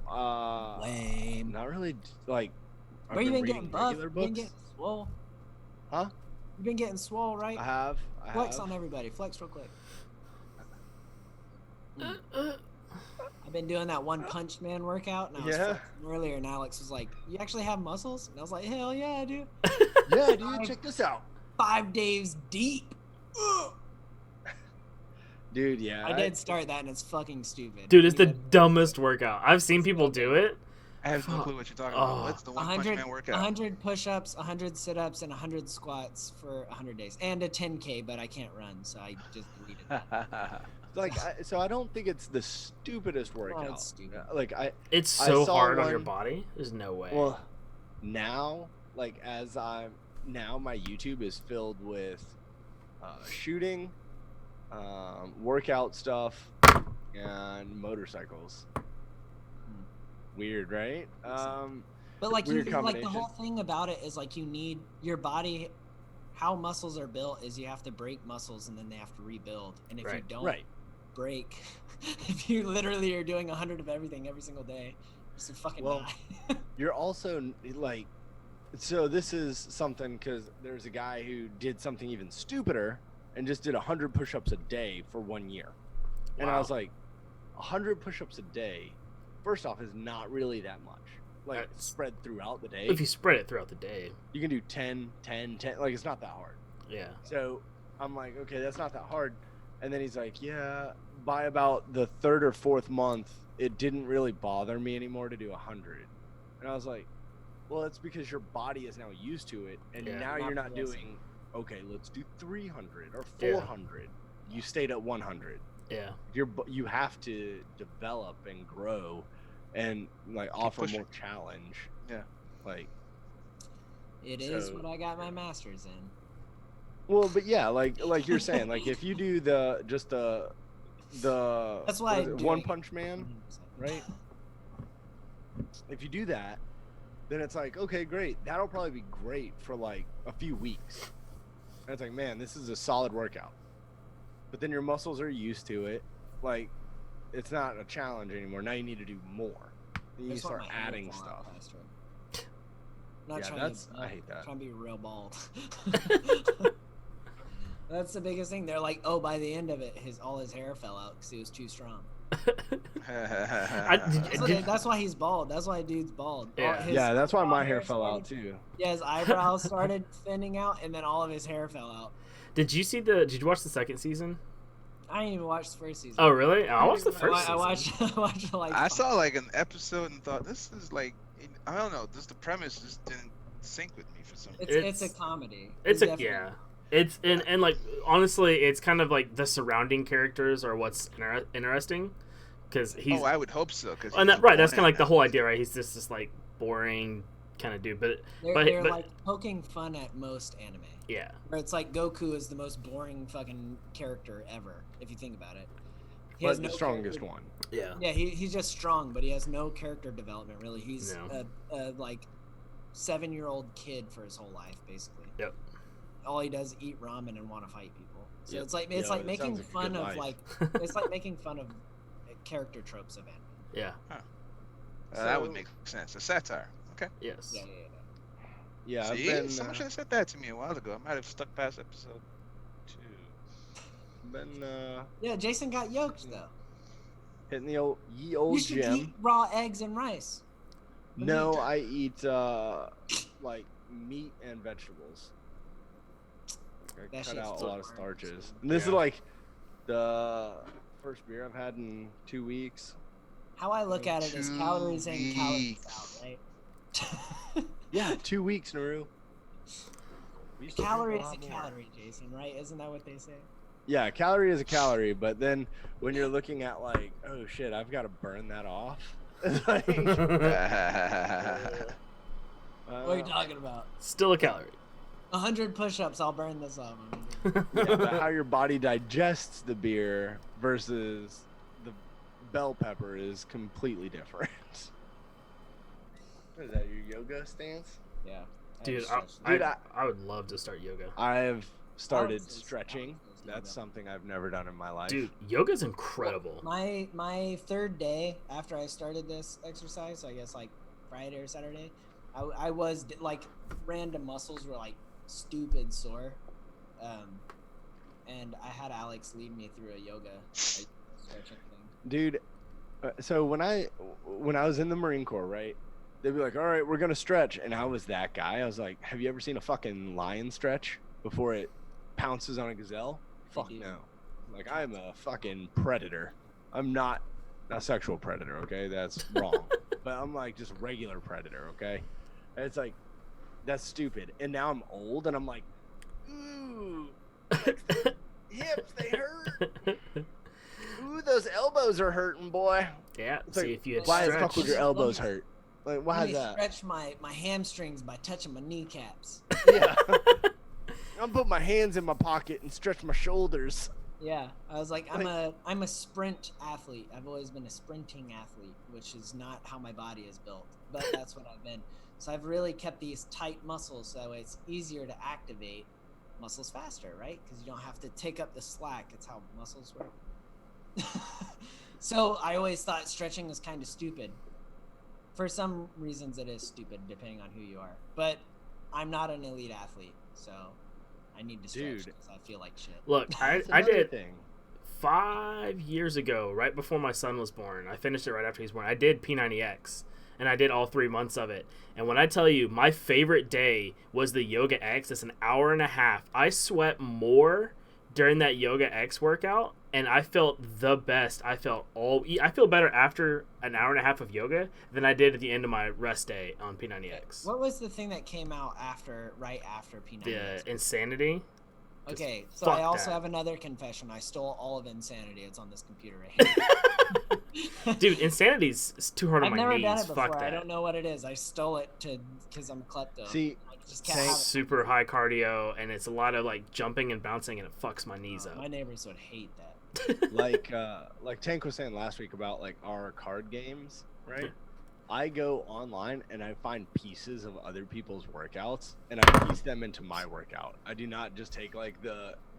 Lame. not really like. I've Where you been reading getting buff? regular You been books. getting swole? Huh? You been getting swole, right? I have. Flex on everybody. Flex real quick. I've been doing that One Punch Man workout, and I was Yeah. flexing earlier, and Alex was like, "You actually have muscles?" And I was like, "Hell yeah, I do." Yeah, dude, check this out. 5 days deep. Ugh. Dude, yeah. I did start that, and it's fucking stupid. Dude, it's the Because dumbest workout. I've seen people do it. I have no clue what you're talking about. What's the One Punch 100, Man workout? 100 push-ups, 100 sit-ups, and 100 squats for 100 days, and a 10K, but I can't run, so I just deleted that. Like, so I don't think it's the stupidest workout. it's stupid. Like It's I so saw hard on your one- body. There's no way. Well, now, like now my YouTube is filled with shooting, workout stuff, and motorcycles. Weird, right? But like weird the combination. whole thing about it is like you need your body. How muscles are built is you have to break muscles and then they have to rebuild. And if you Right. don't Right. break, if you literally are doing 100 of everything every single day, just to fucking Well, die. You're also like, so this is something because there's a guy who did something even stupider and just did 100 push-ups a day for 1 year. And I Wow. was like, 100 push-ups a day, first off, is not really that much. Like, That's- spread throughout the day. if you spread it throughout the day. You can do 10, 10, 10. Like, it's not that hard. Yeah. So I'm like, okay, that's not that hard. And then he's like, yeah, by about the third or fourth month, it didn't really bother me anymore to do 100. And I was like, well, that's because your body is now used to it. And Yeah. now Not you're not progressing. doing, okay, let's do 300 or Yeah. 400. You stayed at 100. Yeah. You have to develop and grow and like offer pushing. more challenge. Yeah. Like, It is So- what I got my master's in. well, but yeah, like you're saying, like if you do the That's why what is I'm it, doing One it. Punch Man, 100%. right? If you do that, then it's like, okay, great. That'll probably be great for like a few weeks. And it's like, man, this is a solid workout. But then your muscles are used to it. Like, it's not a challenge anymore. Now you need to do more. And you Just want start my hair adding fall out stuff. faster. Not Yeah, trying that's- to, I hate that. Trying to be real bald. That's the biggest thing. They're like, oh, by the end of it, all his hair fell out because he was too strong. That's why he's bald. That's why dude's bald. Yeah. Yeah, that's why my hair started- fell out too. Yeah, his eyebrows started thinning out, and then all of his hair fell out. Did you watch the second season? I didn't even watch the first season. Oh, really? I watched the first I season. watched like. I saw like an episode and thought this is like I don't know. Just the premise just didn't sync with me for some reason. It's a comedy. It's a definitely- yeah. It's and like honestly, it's kind of like the surrounding characters are what's interesting, because he's I would hope so. Cause and he's that, right. That's born kind of like the in- whole idea, right? He's just this like boring kind of dude, but They're like poking fun at most anime. yeah, Where it's like Goku is the most boring fucking character ever, if you think about it. He But has the no strongest character- one. yeah, Yeah, he's just strong, but he has no character development really. He's No. a like 7-year-old kid for his whole life, basically. Yep. All he does is eat ramen and want to fight people. So Yep. it's like Yeah, that making sounds like a fun good of life. like it's like making fun of character tropes of anime. yeah, that would So- make sense. A satire. Okay. yes. Yeah. Yeah, I've See, been, someone should have said that to me a while ago. I might have stuck past episode. Been Yeah, Jason got yoked though. hitting the old You should gym. eat raw eggs and rice. No, I eat like meat and vegetables. I That cut shit's out a still lot of burnt, starches. too. And this is like the first beer I've had in 2 weeks. How I look at it is 2 calories in, calories weeks. out, right? Yeah, 2 weeks, Naru. We used to drink Calorie is lot a more. calorie, Jason, right? Isn't that what they say? Yeah, calorie is a calorie, but then when you're looking at like, oh shit, I've got to burn that off. Like, What are you talking about? Still a calorie. 100 push-ups, I'll burn this off. yeah, but how your body digests the beer versus the bell pepper is completely different. What is that, your yoga stance? Yeah. Dude, I would love to start yoga. I've started I would say stretching. yoga. That's something I've never done in my life. Dude, yoga's incredible. My third day after I started this exercise, so I guess like Friday or Saturday, I was like random muscles were like stupid sore, and I had Alex lead me through a yoga like, stretching thing. Dude, so when I was in the Marine Corps, right? They'd be like, all right, we're going to stretch. And I was that guy. I was like, have you ever seen a fucking lion stretch before it pounces on a gazelle? Fuck do. no. Like, I'm a fucking predator. I'm not a sexual predator, okay? That's wrong. But I'm like just regular predator, okay? And it's like, that's stupid. And now I'm old and I'm like, ooh, like, the hips, they hurt. Ooh, those elbows are hurting, boy. Yeah, It's see like, if you had why the stretched. fuck would your elbows hurt? Like, why Let is me that? stretch my hamstrings by touching my kneecaps. Yeah. I'm put my hands in my pocket and stretch my shoulders. Yeah, I was like, I'm a sprint athlete. I've always been a sprinting athlete, which is not how my body is built, but that's what I've been. So I've really kept these tight muscles so that way it's easier to activate muscles faster, right? Because you don't have to take up the slack. It's how muscles work. So I always thought stretching was kind of stupid. For some reasons, it is stupid depending on who you are. But I'm not an elite athlete, so I need to stretch Dude. because I feel like shit. Look, That's I another did thing. 5 years ago, right before my son was born. I finished it right after he was born. I did P90X, and I did all 3 months of it. And when I tell you, my favorite day was the Yoga X. It's an hour and a half. I sweat more during that Yoga X workout, and I felt the best. I feel better after an hour and a half of yoga than I did at the end of my rest day on P90X. What was the thing that came out right after P90X? The Insanity. Okay, so fuck I also that. have another confession. I stole all of Insanity. It's on this computer right here. Dude, Insanity's too hard on I've my never knees. done it Fuck before. that. I don't know what it is. I stole it because I'm klepto. See, I just can't have it. Super high cardio, and it's a lot of like jumping and bouncing, and it fucks my knees up. My neighbors would hate that. like Tank was saying last week about like our card games, right? I go online and I find pieces of other people's workouts and I piece them into my workout. I do not just take like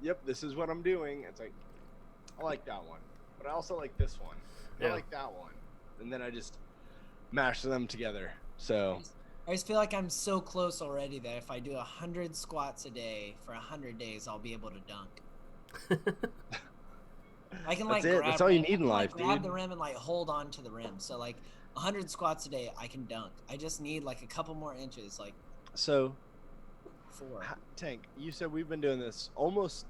yep, this is what I'm doing. It's like, I like that one, but I also like this one. Yeah. I like that one. And then I just mash them together. So I just feel like I'm so close already that if I do 100 squats a day for 100 days, I'll be able to dunk. I can like That's it. grab That's all you rim- need in I can, life, grab dude. the rim and like hold on to the rim. So like 100 squats a day, I can dunk. I just need like a couple more inches, like So 4. Tank, you said we've been doing this almost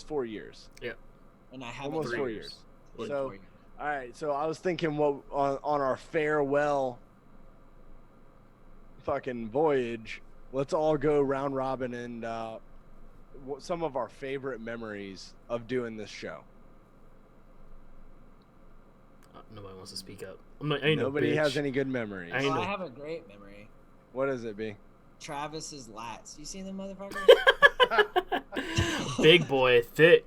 4 years. And I haven't Almost 3 4 years. years. More than So 4 years. all right, so I was thinking what on our farewell fucking voyage, let's all go round robin and some of our favorite memories of doing this show. Nobody wants to speak up. Ain't no Nobody bitch. has any good memories. I Well, know. I have a great memory. What is it, B? Travis's lats. You see them motherfuckers? Big boy, thick.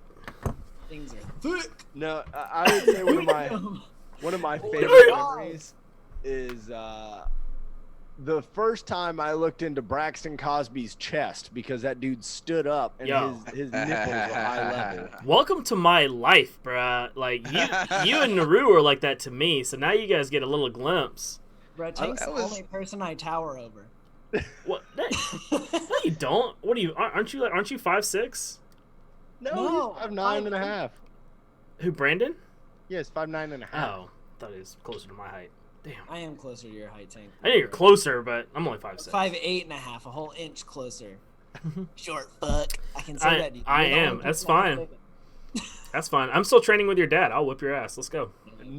Things are thick. No, I would say one of my favorite God. memories is the first time I looked into Braxton Cosby's chest because that dude stood up and Yo. his nipples were eye level. Welcome to my life, bruh. Like you and Naru are like that to me, so now you guys get a little glimpse. Bro, Tank's that the was- only person I tower over. What? No, you don't. What are you? Aren't you 5'6"? No, he's 5'9.5". Who, Brandon? Yes, 5'9.5". Oh, thought he was closer to my height. Damn. I am closer to your height, Tank. I know you're closer, but I'm only 5'6". 5'8.5", a whole inch closer. Short fuck. I can say that. I am. That's fine. That's fine. I'm still training with your dad. I'll whip your ass. Let's go. When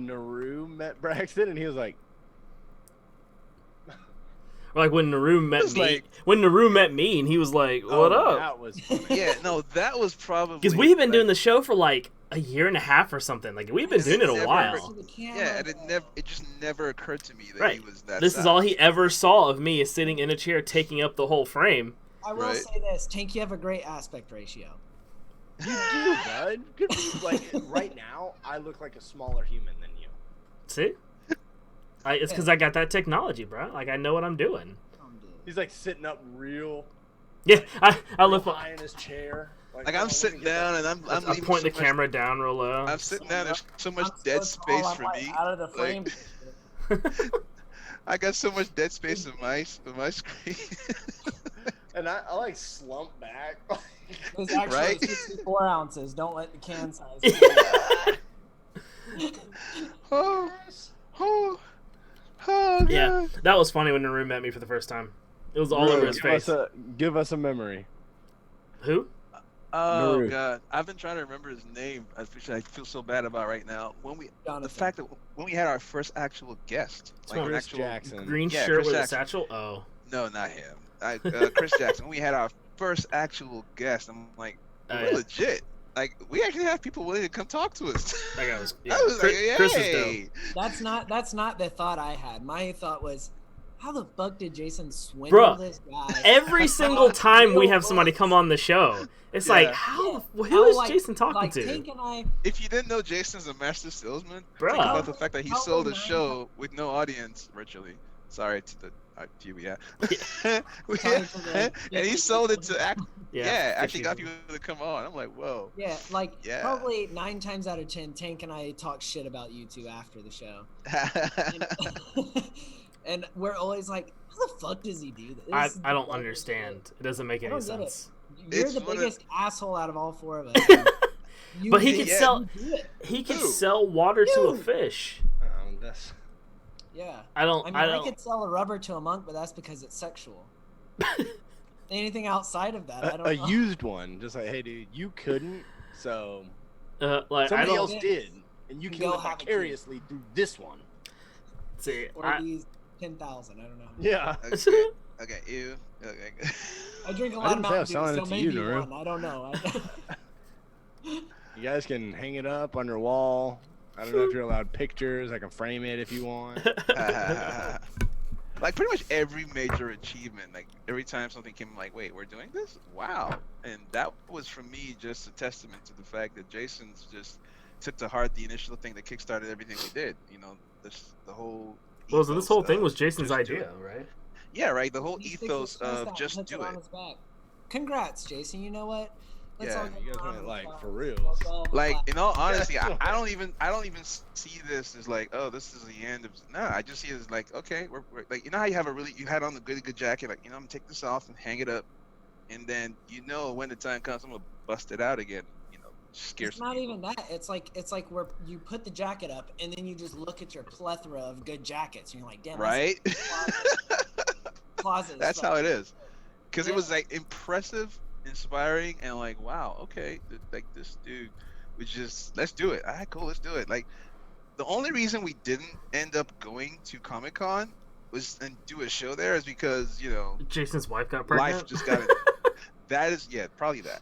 Naru met Braxton, and he was like, Or like when Naru met It's me. like- When Naru met me, and he was like, "What up?" That was funny. Yeah, no, that was probably Because we've been like, doing the show for like a year and a half or something. Like we've been doing it a never- while. Yeah, and it just never occurred to me that Right. he was that. This is all he ever saw of me is sitting in a chair taking up the whole frame. I will Right. say this, Tank, you have a great aspect ratio. You do, bud. Good for you. Like right now, I look like a smaller human than you. See? It's because I got that technology, bro. Like I know what I'm doing. He's like sitting up real Yeah, I lift high in his chair. Like oh, I'm let me sitting get down that. and I'm I leaving point so the much- camera down real low. I'm sitting down. There's so much I'm dead so space tall, for I'm, like, me. out of the frame. Like, I got so much dead space on my screen. And I like slump back. It's actually Right? 64 ounces. Don't let the can size. oh, oh, oh, Yeah, God. that was funny when Naru met me for the first time. It was all over his face. Give us a memory. Who? Oh Naru. God, I've been trying to remember his name. I feel so bad about right now. The Jonathan. fact that when we had our first actual guest, like an Chris actual Jackson. Green Yeah, shirt Chris with a Jackson. satchel? Oh. No, not him. Chris Jackson. When we had our first actual guest, I'm like, Oh, we're yeah. legit. Like, we actually have people willing to come talk to us. That guy was, yeah. I was Chris, like, Chris is yay. dope. That's not the thought I had. My thought was, how the fuck did Jason swindle Bruh, this guy? Every single time we have somebody come on the show, it's Yeah. like, who is Like- Jason talking like to? Tank and I, If you didn't know Jason's a master salesman, Bruh. think about the fact that he Probably sold a 9 show with no audience virtually. Sorry to the TV, yeah. Sorry to the- And he sold it to act. Yeah, actually fishy. got people to come on. I'm like, whoa. yeah, like Yeah. probably 9 times out of 10, Tank and I talk shit about you two after the show. And we're always like, how the fuck does he do this? I don't understand. It doesn't make I any don't get it. sense. You're It's the one of- biggest asshole out of all 4 of us. You But he do could it. sell. You do it. He could Who? sell water to a You. fish. That's Yeah. I don't. I mean, I I don't. could sell a rubber to a monk, but that's because it's sexual. Anything outside of that, I don't a know. used one. Just like, hey, dude, you couldn't, so Like I somebody don't else did, and you Go can live have a kid. vicariously through this one. see. Or these 10,000, I don't know. Yeah. Okay, okay, ew. Okay. I drink a I lot of didn't say I Mountain was Dew, selling so it to you, maybe Naru. one. I don't know. You guys can hang it up on your wall. I don't know if you're allowed pictures. I can frame it if you want. Like pretty much every major achievement, like every time something came, like, wait, we're doing this? Wow. And that was for me just a testament to the fact that Jason's just took to heart the initial thing that kickstarted everything we did. You know, the whole. Well, so this whole ethos thing of was Jason's just do idea, it. right? Yeah, right. The whole He sticks ethos his chest out of and just puts do on it. his back. Congrats, Jason. You know what? Yeah, all you go guys around went, and like, clap. for real. Let's all Like clap. in all honesty, I don't even see this as like, oh, this is the end of. No, I just see it as like, okay, we're like, you know how you have you had on the good jacket, like, you know, I'm gonna take this off and hang it up, and then you know when the time comes, I'm gonna bust it out again. You know, scare It's some not people. even that. It's like where you put the jacket up and then you just look at your plethora of good jackets and you're like, damn, Right? closet. That's how it is. Because it Yeah. was like impressive, inspiring, and like, wow, okay, like this dude was just, let's do it. All right, cool, let's do it. Like, the only reason we didn't end up going to Comic-Con was and do a show there is because, you know, Jason's wife got pregnant. life just got it. That is, yeah, probably that.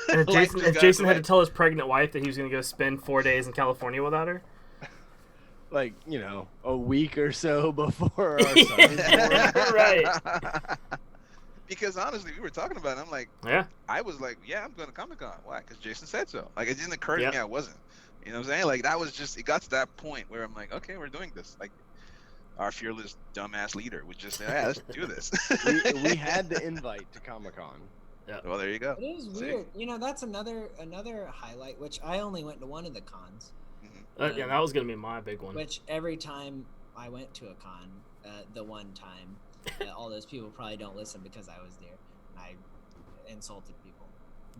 And if Life Jason, just if got Jason in the had to way. tell his pregnant wife that he was going to go spend 4 days in California without her. Like, you know, a week or so before our son is born. Right. Because honestly, we were talking about it. I'm like, Yeah. I was like, yeah, I'm going to Comic-Con. Why? Because Jason said so. Like, it didn't occur to Yeah. me I wasn't. You know what I'm saying? Like, that was just, it got to that point where I'm like, okay, we're doing this. Like, our fearless dumbass leader would just say, yeah, let's do this. we had the invite to Comic-Con. Well, there you go. It is See? weird. You know, that's another highlight, which I only went to one of the cons. Yeah, that was going to be my big one. Which every time I went to a con, the one time, all those people probably don't listen because I was there. And I insulted people.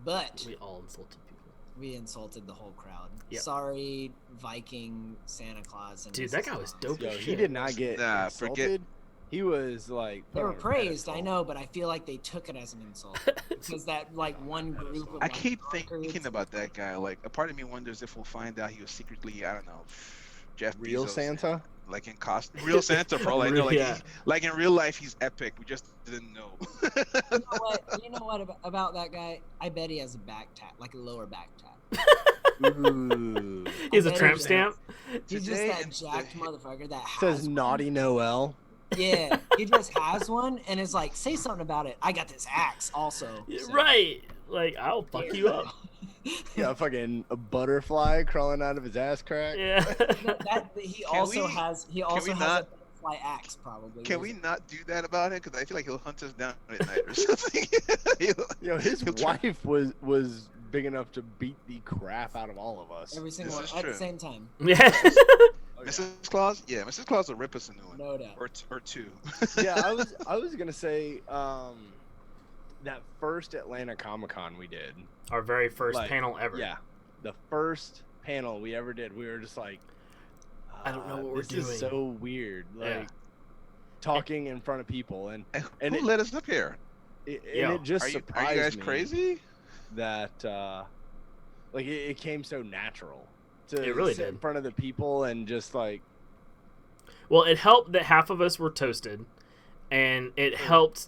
But We all insulted people. we insulted the whole crowd. Yep. Sorry, Viking Santa Claus and Dude, Mrs. that guy was Claus. dope Yo, as he shit. did not get Nah, insulted. He was like They put were on a praised, I pedestal. know, but I feel like they took it as an insult because that like one group of I like, keep drunkards- thinking about that guy. Like, a part of me wonders if we'll find out he was secretly, I don't know, Jeff Real Bezos, Santa. like in costume. Real Santa, for all I know. Like, Yeah. like in real life, he's epic. We just didn't know. You know what? You know what about that guy? I bet he has a back tap, like a lower back tap. Ooh. He has a bet tramp he does. stamp. He's just Today that and jacked today- motherfucker that Says has one. naughty Noel. Yeah, he just has one and is like, say something about it. I got this axe also. So. Right. Like, I'll fuck you up. Yeah, fucking a butterfly crawling out of his ass crack. Yeah. He Can also we- has we a not- butterfly axe probably. Can we not do that about him? Because I feel like he'll hunt us down at night or something. Yo, his He'll try- wife was big enough to beat the crap out of all of us. Every single one This at is the true. same time. Yeah. Mrs. Claus? Yeah, Mrs. Claus will rip us a new one. No doubt. Or two. Yeah, I was gonna say that first Atlanta Comic-Con we did. Our very first Like, panel ever. Yeah, the first panel we ever did. We were just like, I don't know what we're this is doing." so weird. Like Yeah. talking in front of people, and Who it- let us up here? Yo, it just Are you surprised guys me crazy? that like it came so natural to It really sit did. in front of the people and just like Well, it helped that half of us were toasted, and it helped,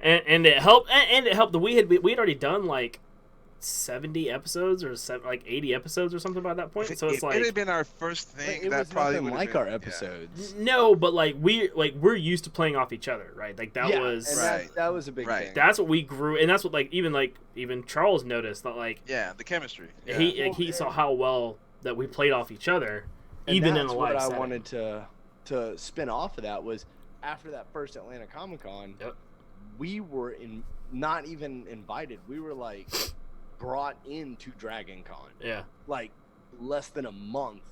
and it helped, and it helped that we had already done like 70 episodes or 80 episodes or something by that point. So it's it had like been our first thing. it that was probably nothing would've like been, our yeah. episodes. no, but like we're used to playing off each other, right? Like that Yeah, was and Right. that was a big Right. thing. that's what we grew, and that's what even Charles noticed that like Yeah, the chemistry. Yeah. he saw how well that we played off each other, And even in that's a live what I setting. wanted to spin off of that was after that first Atlanta Comic-Con, Yep. we were not even invited. We were like brought into Dragon Con Yeah. like less than a month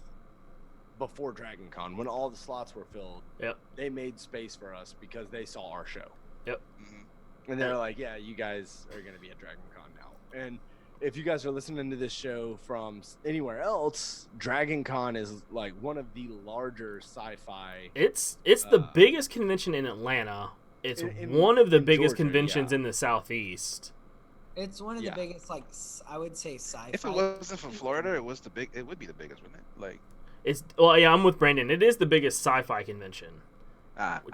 before Dragon Con when all the slots were filled. Yep. They made space for us because they saw our show. Yep. Mhm. And they're like, yeah, you guys are going to be at Dragon Con now. And if you guys are listening to this show from anywhere else, Dragon Con is like one of the larger sci-fi. It's the Uh, biggest convention in Atlanta. It's in- one of the in biggest Georgia, conventions yeah. in the Southeast. It's one of Yeah. the biggest, like I would say, sci-fi. If it wasn't for Florida, it would be the biggest, wouldn't it? Like, Yeah, I'm with Brandon. It is the biggest sci-fi convention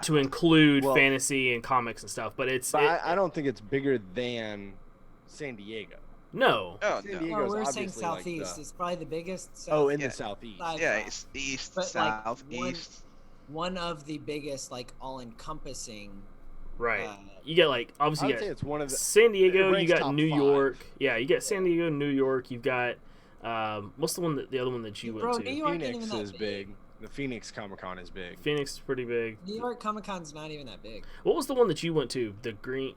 to include Well- fantasy and comics and stuff. But But I don't think it's bigger than San Diego. no. oh San no. Diego- No, Ego's we're saying obviously, like, southeast. the- It's probably the biggest. Oh, in Yeah. the southeast. Sci- Yeah, it's east, But, like, south, one- east. one of the biggest, like all-encompassing. Right. Uh, You get like I obviously would you say got it's one of the. San Diego. You ranks got top New 5. York. Yeah, you got San Diego, New York. You've got what's the other one that you Bro, went New to? York ain't Phoenix even that is big. The Phoenix Comic Con is big. Phoenix is pretty big. New York Comic Con's not even that big. What was the one that you went to? The green.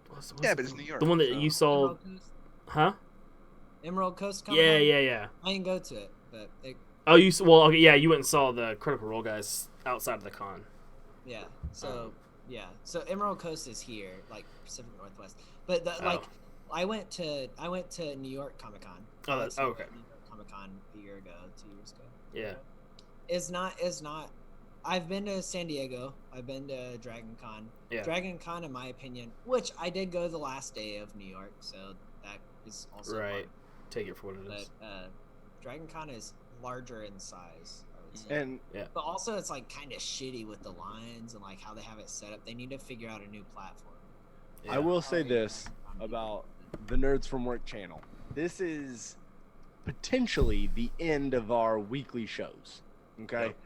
What's Yeah, the but it's one? New York, The one that so- you saw, Emerald Coast, huh? Emerald Coast Comic Yeah, Con? yeah. I didn't go to it, but Oh, okay, yeah, you went and saw the Critical Role guys outside of the con. yeah. So yeah. So Emerald Coast is here, like Pacific Northwest. But like, I went to New York Comic Con. Oh, that's okay. New York Comic Con a year ago, 2 years ago. Yeah. Is not. I've been to San Diego. I've been to Dragon Con. Yeah. Dragon Con, in my opinion, which I did go the last day of New York, so that is also Right. fun. Take it for what it But is. Dragon Con is larger in size, I would say. And But also, it's like kind of shitty with the lines and like how they have it set up. They need to figure out a new platform. I will say this about the Nerds from Work channel. This is potentially the end of our weekly shows. Okay. Yep.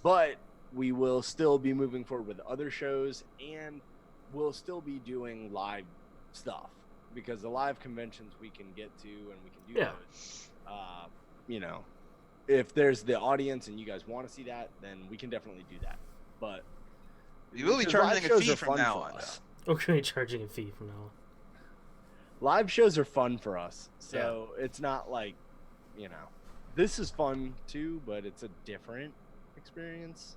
But we will still be moving forward with other shows and we'll still be doing live stuff because the live conventions we can get to and we can do Yeah. those. You know, if there's the audience and you guys want to see that, then we can definitely do that. But You will be because charging live a shows fee are from fun now for on. us. Okay, charging a fee from now on. Live shows are fun for us, so it's not like, you know, this is fun too, but it's a different experience.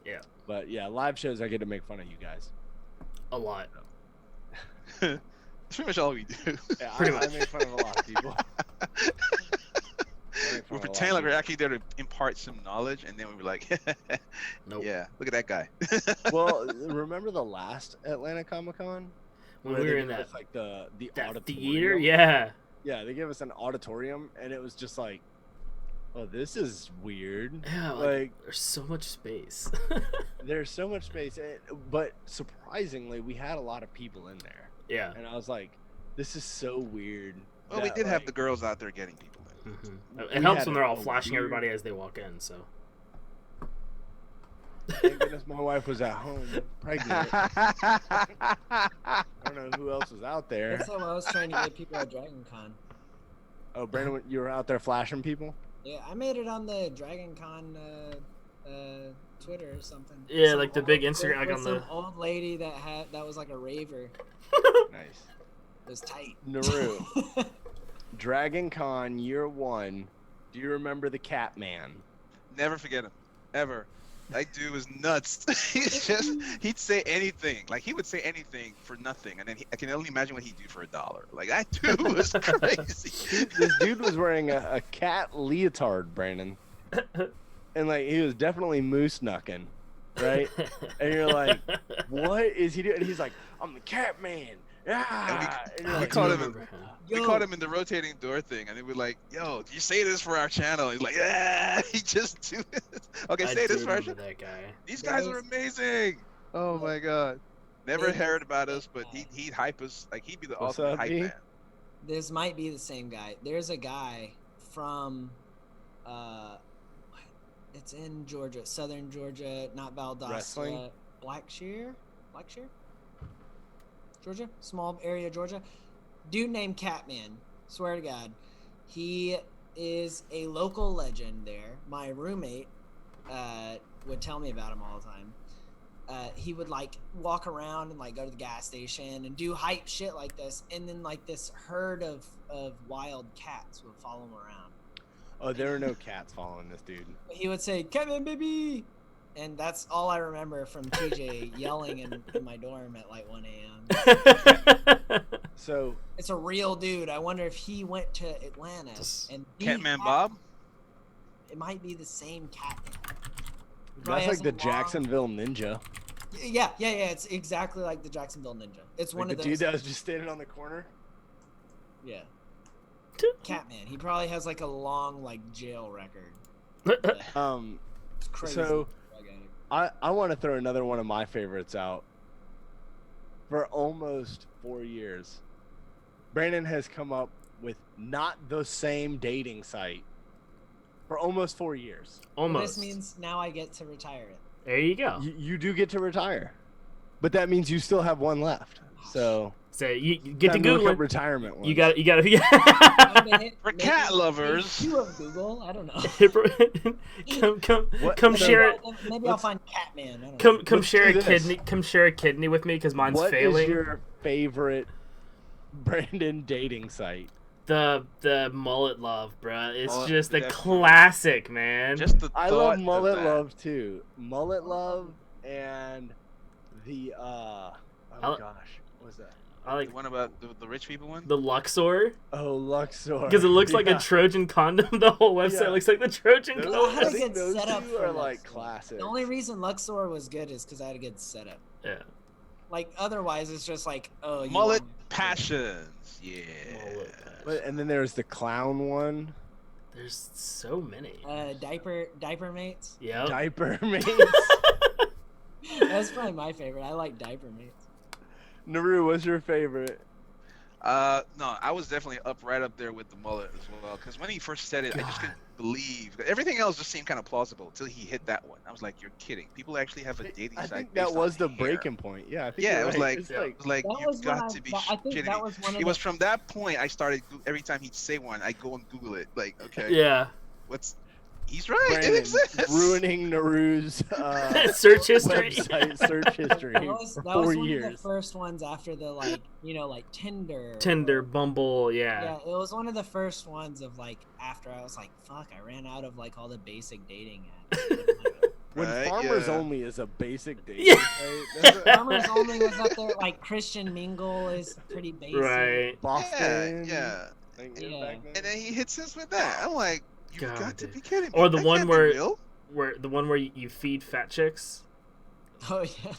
Yeah. But yeah, live shows I get to make fun of you guys. A lot. That's pretty much all we do. Yeah, Pretty I much. make fun of a lot of people. We pretend like we're actually there to impart some knowledge, and then we're like, Nope. yeah, look at that guy. Well, remember the last Atlanta Comic Con? When Where we they were in gave that, us, like the that auditorium? theater, yeah. Yeah, they gave us an auditorium, and it was just like, oh, this is weird. Yeah, like there's so much space. There's so much space, but surprisingly, we had a lot of people in there. Yeah. And I was like, this is so weird. Well, we that, did have like, the girls out there getting people in. It we helps had when they're all a flashing weird- everybody as they walk in. So. Thank goodness my wife was at home, pregnant. I don't know who else was out there. That's how I was trying to get people at Dragon Con. Oh, Brandon, you were out there flashing people? Yeah, I made it on the Dragon Con Twitter or something. Yeah, Some like the big old- Instagram, like with on some the. old lady that was like a raver. Nice. It was tight. Naru, Dragon Con year 1. Do you remember the Cat Man? Never forget him, ever. That dude was nuts. He'd say anything. Like he would say anything for nothing, and then I can only imagine what he'd do for $1. Like that dude was crazy. This dude was wearing a cat leotard, Brandon, and like he was definitely moose knucking, right? And you're like, what is he doing? And he's like, I'm the Cat Man. Yeah. And you're We like, called him. remember him. We caught him in the rotating door thing, and they were like, "Yo, do you say this for our channel?" He's like, "Yeah." He just do it. Okay, I say do this for our remember channel. that guy. These guys are amazing. Oh my god. Never Yeah. heard about us, but he'd hype us. Like he'd be the What's ultimate up, hype B? man. This might be the same guy. There's a guy from it's in Georgia, southern Georgia, not Valdosta. Wrestling? Blackshear? Georgia? Small area, Georgia. Dude named Catman. Swear to God. He is a local legend there. My roommate would tell me about him all the time. He would like walk around and like go to the gas station and do hype shit like this, and then like this herd of wild cats would follow him around. oh, there are no cats following this dude. He would say, "Kevin, baby," and that's all I remember from TJ yelling in my dorm at like 1 a.m. So It's a real dude. I wonder if he went to Atlanta and the Catman cat- Bob. It might be the same cat. that's like the Jacksonville Ninja. Yeah. It's exactly like the Jacksonville Ninja. It's one Like of the those. dude that was just standing on the corner. Yeah. Catman. He probably has like a long like jail record. It's crazy. So I want to throw another one of my favorites out. For almost 4 years, Brandon has come up with not the same dating site for almost 4 years. Almost. This means now I get to retire it. There you go. You do get to retire, but that means you still have one left. So So you get to time look Google up it. retirement ones. You got. For cat lovers. You of Google? I don't know. come share it. Maybe I'll find Catman. I don't know. Come Let's share a do this. kidney. Come share a kidney with me because mine's What failing. is your favorite Brandon dating site? The mullet love, bruh. It's Mullet, just a definitely. classic, man. Just the I thought love of mullet that. love too. Mullet love and the oh I'll- gosh, what was that? I like The one about the rich people one. the Luxor Oh, Luxor. because it looks like Yeah. a Trojan condom. The whole website Yeah. looks like the Trojan Those, Well, I had I a think good those setup two for are like Luxor. classic. The only reason Luxor was good is because I had a good setup. Yeah. Like otherwise, it's just like you Mullet want- passions. Yeah. But, and then there's the clown one. There's so many. Diaper mates. Yep. Diaper mates. That's probably my favorite. I like diaper mates. Naru, what's your favorite? No, I was definitely right up there with the mullet as well. Because when he first said it, I just couldn't believe. Everything else just seemed kind of plausible until he hit that one. I was like, "You're kidding! People actually have a dating I site." think that based was on the hair. breaking point. Yeah, I think Yeah, you're it was right. like, It's it was like That you've was when got to be I think shitting that me. was one of It was the- from that point I started. Every time he'd say one, I go and Google it. Like, okay, Yeah. what's? He's right. It Brandon, exists. ruining Naru's Search history. website search history That was, for that was 4 one years. of the first ones after the like Tinder. Tinder, or- Bumble, Yeah, yeah. it was one of the first ones of like after I was like, fuck, I ran out of like all the basic dating apps. When Right, Farmers yeah. Only is a basic dating Yeah. site, that's a- Farmers Only was up there. Like Christian Mingle is pretty basic. Right. Boston. Yeah. Like, Yeah. back then. And then he hits us with that. I'm like, you've God, got to dude. be kidding me. Or the That one can't be real. where you feed fat chicks. Oh yeah.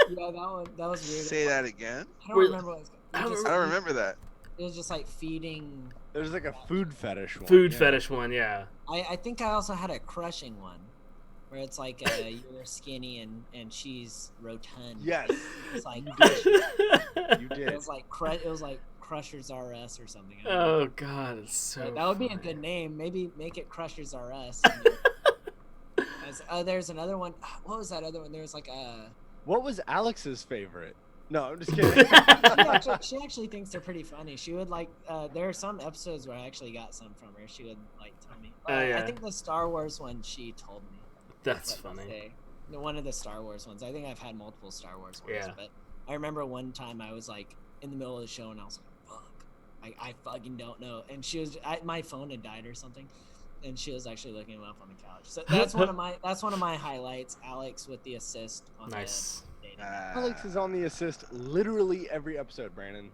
Yeah, that was weird. Say that again. I don't Where- remember what it was. I don't I don't remember that. It was just like feeding. There's like a food fetish one. Food yeah. fetish one, yeah. I think I also had a crushing one, where it's like you're skinny and she's rotund. Yes, It's like you it did. was like Crushers R Us or something. I don't know. Oh god, it's so That would be a funny. good name. Maybe make it Crushers R Us. There's another one. What was that other one? There was like a. What was Alex's favorite? No, I'm just kidding. She actually thinks they're pretty funny. She would like. There are some episodes where I actually got some from her. She would like tell me. Yeah. I think the Star Wars one she told me. That's Let me funny. say. One of the Star Wars ones. I think I've had multiple Star Wars ones. Yeah. But I remember one time I was like in the middle of the show and I was like, "Fuck, I fucking don't know." And she was, my phone had died or something, and she was actually looking him up on the couch. So that's one of my highlights. Alex with the assist. On Nice. The dating. Alex is on the assist literally every episode, Brandon.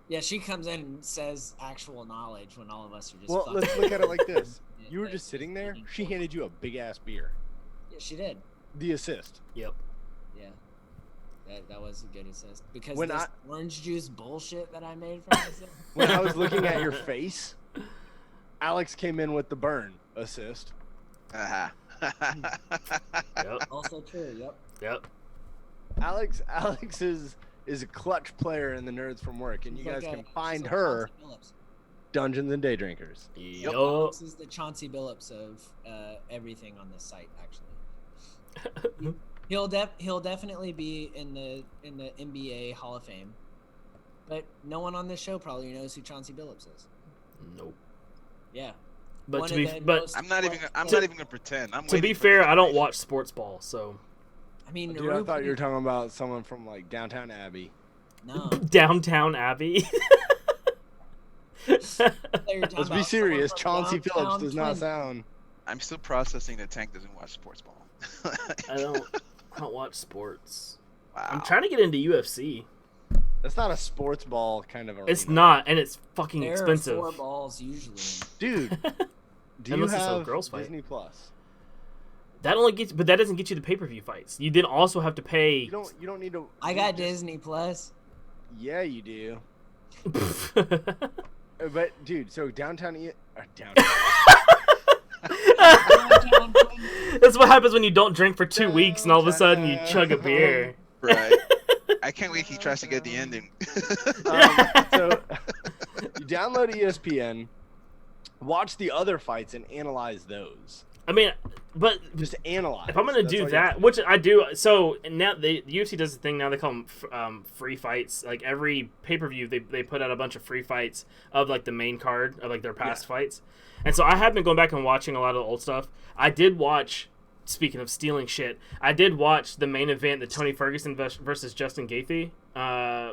Yeah, she comes in and says actual knowledge when all of us are just. Well, fucking let's look at it like this. Yeah, You were like, just sitting there. eating She handed you a big ass beer. Yeah, she did. The assist. Yep. Yeah. That was a good assist because When this orange juice bullshit that I made for myself. When I was looking at your face, Alex came in with the burn assist. Uh-huh. Yep. Also true. Yep. Yep. Alex is a clutch player in the Nerds from Work, and you She's guys like can she's find like her Chauncey Billups. Dungeons and Day Drinkers. Yep. Alex is the Chauncey Billups of everything on this site. Actually, he'll definitely be in the NBA Hall of Fame, but no one on this show probably knows who Chauncey Billups is. Nope. Yeah. But One to of be the but most I'm not even gonna pretend. to be fair, I don't watch sports ball, so I mean, Dude, I thought you were talking about someone from like Downtown Abbey. No. Downtown Abbey. Let's be serious. Chauncey Phillips does not sound. I'm still processing that Tank doesn't watch sports ball. I don't watch sports. Wow. I'm trying to get into UFC. That's not a sports ball kind of arena. It's not, and it's fucking There expensive. are 4 balls usually. Dude, do you Unless it's a have girls' fight. Disney Plus? That only gets, but that doesn't get you the pay-per-view fights. You then also have to pay. You don't need to. I got just- Disney Plus. Yeah, you do. But dude, so downtown. That's what happens when you don't drink for 2 weeks and all of a sudden you chug a beer. Right. I can't wait. He tries to get the ending. So you download ESPN, watch the other fights, and analyze those. I mean, but Just analyze. if I'm gonna That's do all you have that, to which I do, so now the UFC does the thing now. They call them free fights. Like every pay per view, they put out a bunch of free fights of like the main card of like their past fights. And so I have been going back and watching a lot of the old stuff. I did watch. Speaking of stealing shit, I did watch the main event, the Tony Ferguson versus Justin Gaethje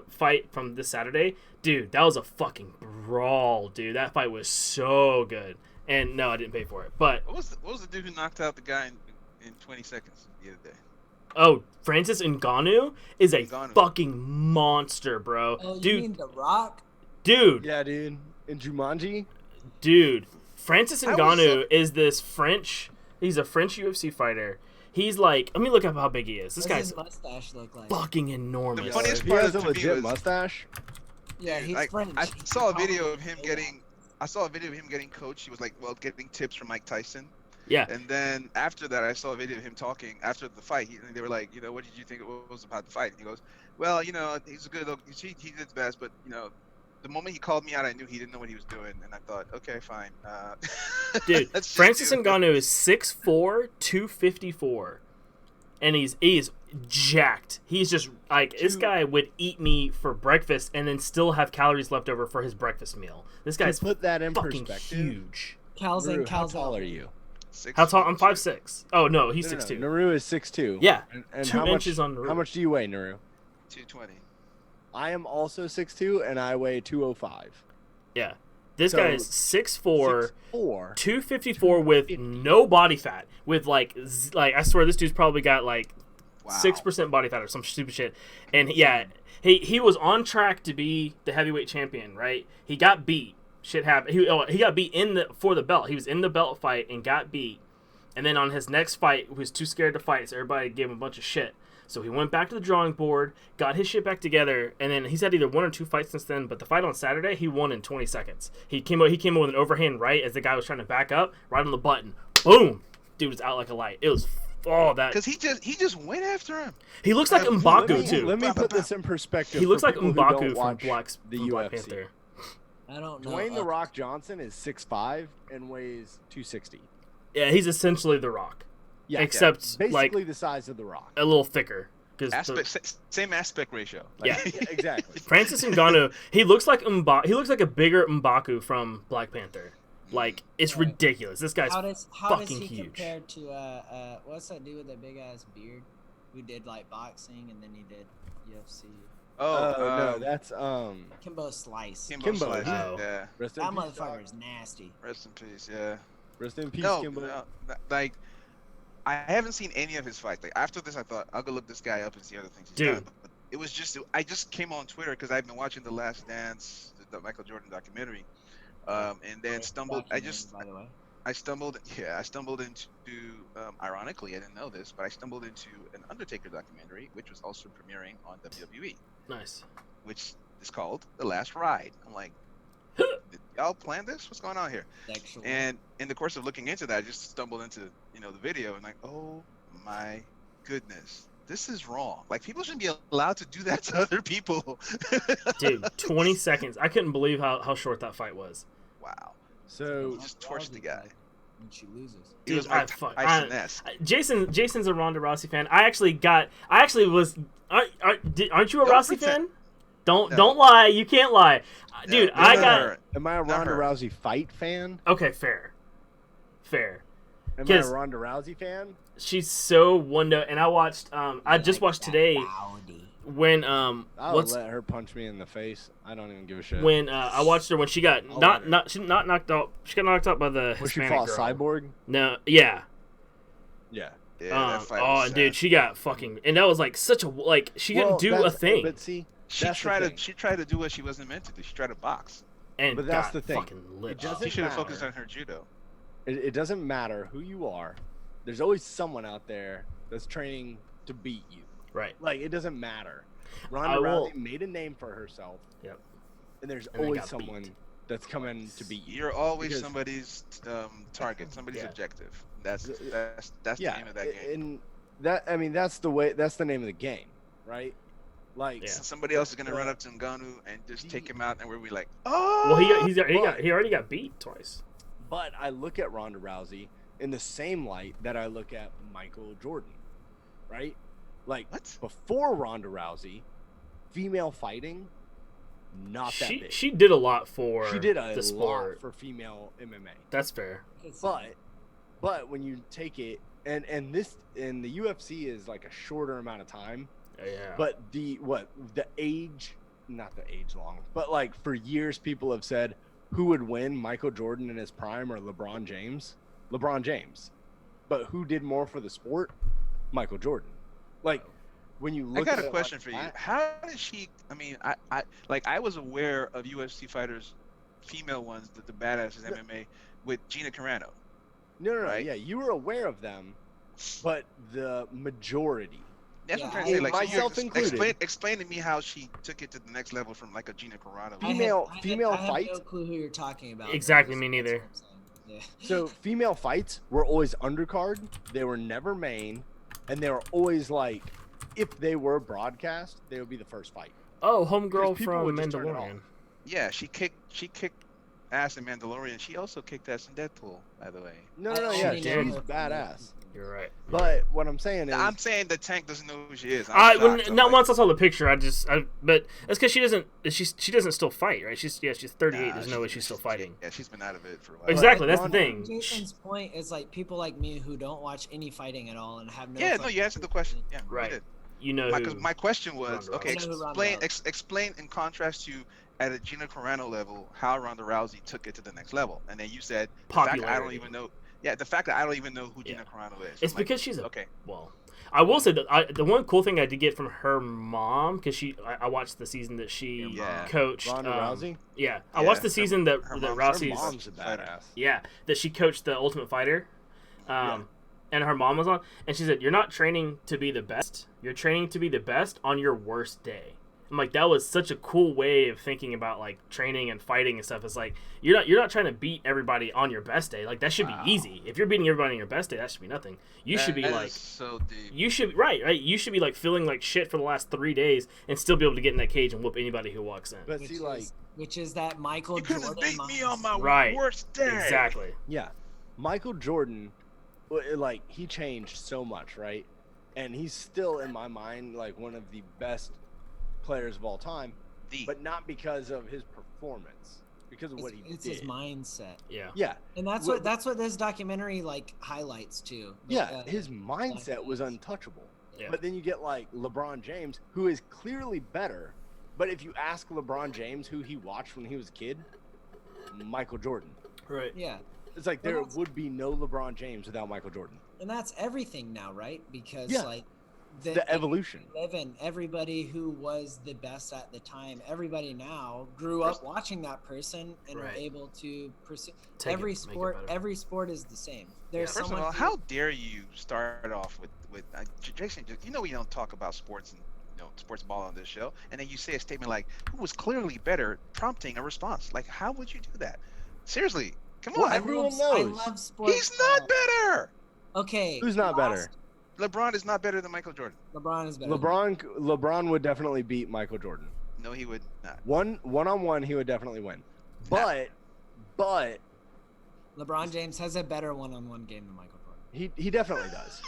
fight from this Saturday. Dude, that was a fucking brawl, dude. That fight was so good. And no, I didn't pay for it. But What was the dude who knocked out the guy in 20 seconds the other day? oh, Francis Ngannou is a Ngannou. fucking monster, bro. Oh, you dude, mean The Rock? dude, Yeah, dude. In Jumanji. dude. Francis I was Ngannou is this French. He's a French UFC fighter. He's like, let me look up how big he is. This What's guy's his mustache look like? fucking enormous. The funniest If he part has a to me legit was- mustache. Yeah, he's Like, French. I He's saw a probably video of him a- getting. I saw a video of him getting coached. He was like, well, getting tips from Mike Tyson. Yeah. And then after that, I saw a video of him talking after the fight. They were like, what did you think it was about the fight? And he goes, well, he's a good. He did his best, but the moment he called me out, I knew he didn't know what he was doing, and I thought, okay, fine. Dude, let's just Francis do it. Ngannou is 6'4", 254. And he is jacked. He's just like, this guy would eat me for breakfast and then still have calories left over for his breakfast meal. This guy's To put that in fucking perspective, huge. Naru, how tall are you? How tall? I'm 5'6". Oh no, he's No, 6'2". Naru is 6'2". Yeah, and 2 how inches much, on Naru. How much do you weigh, Naru? 220. I am also 6'2", and I weigh 205. Yeah. This guy is 6'4", 6'4", 254 with no body fat. With like I swear this dude's probably got like 6% body fat or some stupid shit. And yeah, he was on track to be the heavyweight champion, right? He got beat. Shit happened. He got beat for the belt. He was in the belt fight and got beat. And then on his next fight, he was too scared to fight, so everybody gave him a bunch of shit. So he went back to the drawing board, got his shit back together, and then he's had either 1 or 2 fights since then. But the fight on Saturday, he won in 20 seconds. He came out with an overhand right as the guy was trying to back up, right on the button. Boom! Dude was out like a light. It was that. Because he just went after him. He looks like M'Baku too. Let me put this in perspective. He looks for like people who M'Baku don't from watch Black Panther. I don't know. Dwayne The Rock Johnson is 6'5" and weighs 260. Yeah, he's essentially The Rock. Yeah, except basically like the size of The Rock. a little thicker. Same aspect ratio. Yeah, exactly. Francis Ngannou, he looks like a bigger M'Baku from Black Panther. Like, it's ridiculous. This guy's how fucking does he huge. compare to what's that dude with that big ass beard who did like boxing and then he did UFC? No, that's Kimbo Slice. Kimbo, Slice, oh. yeah. Rest in That peace, motherfucker is nasty. Rest in peace, yeah. Rest in peace, No, Kimbo. like I haven't seen any of his fights. Like after this, I thought I'll go look this guy up and see other things he's Dude. done. But it was just I just came on Twitter because I've been watching The Last Dance, the Michael Jordan documentary, and then stumbled. By the way. I stumbled into ironically, I didn't know this, but I stumbled into an Undertaker documentary, which was also premiering on WWE, Nice. which is called The Last Ride. I'm like, did y'all plan this? What's going on here? Sexual. And in the course of looking into that, I just stumbled into the video and like, oh my goodness, this is wrong. Like people shouldn't be allowed to do that to other people. Dude, 20 seconds. I couldn't believe how short that fight was. Wow. So He just torched the guy. When she loses. He was Dude, Mike Tyson-esque. Jason's a Ronda Rousey fan. Aren't you a Rousey pretend. fan? Don't No. don't lie. You can't lie, dude. No, I no, got no. am I a Not Ronda her. Rousey fight fan? okay. Fair. Am I a 'Cause- Ronda Rousey fan? She's so one note, and I watched. I just watched today Rowdy. when I'll what's let her punch me in the face. I don't even give a shit. when I watched her when she got I'll not let her. she not knocked out. She got knocked out by the Where she Hispanic fought girl. Cyborg? No, yeah. Yeah. Yeah, that fight was sad. dude, she got fucking, and that was like such a she couldn't Well, do a that's- thing, But see, She that's the tried thing. to do what she wasn't meant to do. She tried to box. and but that's got the thing. fucking lit. It doesn't She should have matter. focused on her judo. It doesn't matter who you are. There's always someone out there that's training to beat you. Right. Like it doesn't matter. I Ronda will- Rousey made a name for herself. Yep. And there's And then always got someone beat. that's coming to beat you. You're always Because- somebody's target, somebody's Yeah. objective. That's Yeah, the name of that game. and that's the name of the game, right? Like Yeah. Somebody else is gonna run up to Ngannou and just take him out, and we'll be like, oh. Well, he already got beat twice. But I look at Ronda Rousey in the same light that I look at Michael Jordan, right? Like What? before Ronda Rousey, female fighting, not that big. She did a lot for She did a the lot sport. for female MMA. That's fair. But when you take it and this in the UFC is like a shorter amount of time. Yeah. But the age, not the age long, but like for years people have said who would win, Michael Jordan in his prime or LeBron James? LeBron James. But who did more for the sport? Michael Jordan. Like when you look I got at a it question like for you. that- How did she? I mean, I was aware of UFC fighters, female ones, the badasses MMA, with Gina Carano. No, right? yeah, you were aware of them, but the majority. That's Yeah, what I'm trying to say. Like, myself included. explain to me how she took it to the next level from like a Gina Carano. Female I have fights? no clue who you're talking about. Exactly, That's me neither. what I'm saying. Yeah. So female fights were always undercard. They were never main, and they were always like, if they were broadcast, they would be the first fight. Oh, Because homegirl people from would just turn it Mandalorian. Yeah, she kicked ass in Mandalorian. She also kicked ass in Deadpool, by the way. No, I yeah, only know she's her from badass. You're right. But what I'm saying is, I'm saying the tank doesn't know who she is. Not once I saw the picture. But that's because she doesn't still fight, right? She's 38. There's no way she's still fighting. Yeah, she's been out of it for a while. Exactly. That's the Ronda- thing. Jason's point is like people like me who don't watch any fighting at all and have no. Yeah, no, fucking you answered the question. Yeah, Right. you did. you know who my question was, Ronda okay, Rousey. I know who Ronda explain in contrast to at a Gina Carano level how Ronda Rousey took it to the next level, and then you said the fact that I don't popularity. even know. Yeah, the fact that I don't even know who Yeah. Gina Carano is. It's I'm like, because she's a okay. well. I will say that the one cool thing I did get from her mom, because I watched the season that she Yeah. coached. Ronda Rousey? Yeah, I Yeah, watched the season that her Rousey's. Mom's a badass. Yeah, that she coached the Ultimate Fighter, and her mom was on, and she said, "You're not training to be the best. You're training to be the best on your worst day." I'm like, that was such a cool way of thinking about like training and fighting and stuff. It's like you're not trying to beat everybody on your best day. Like that should be easy. If you're beating everybody on your best day, that should be nothing. You should be That like is so deep. you should right. You should be like feeling like shit for the last 3 days and still be able to get in that cage and whoop anybody who walks in. But Which see, is, like, which is that Michael You couldn't Jordan beat me mindset. on my Right. worst day. Exactly. yeah, Michael Jordan, like, he changed so much, right? And he's still, in my mind, like, one of the best players of all time, but not because of his performance, because of what he It's did. his mindset. Yeah. Yeah, And that's what this documentary like highlights too. yeah, his mindset was untouchable. Yeah. But then you get like LeBron James, who is clearly better. But if you ask LeBron James who he watched when he was a kid, Michael Jordan. Right. Yeah. It's like Well, there that's- would be no LeBron James without Michael Jordan. And that's everything now, right? Because Yeah. like The evolution. everybody who was the best at the time, everybody now grew up watching that person and are Right. able to pursue Take it, every make it sport. better. Every sport is the same. There's First of someone all, who- how dare you start off with Jason? You know we don't talk about sports and sports ball on this show, and then you say a statement like "who was clearly better," prompting a response. Like, how would you do that? Seriously, come Well, on. everyone I knows. love sports. He's not better. Okay. Who's not better? LeBron is not better than Michael Jordan. LeBron is better. LeBron would definitely beat Michael Jordan. No, he would not. One on one, he would definitely win. But LeBron James has a better one-on-one game than Michael Jordan. he definitely does.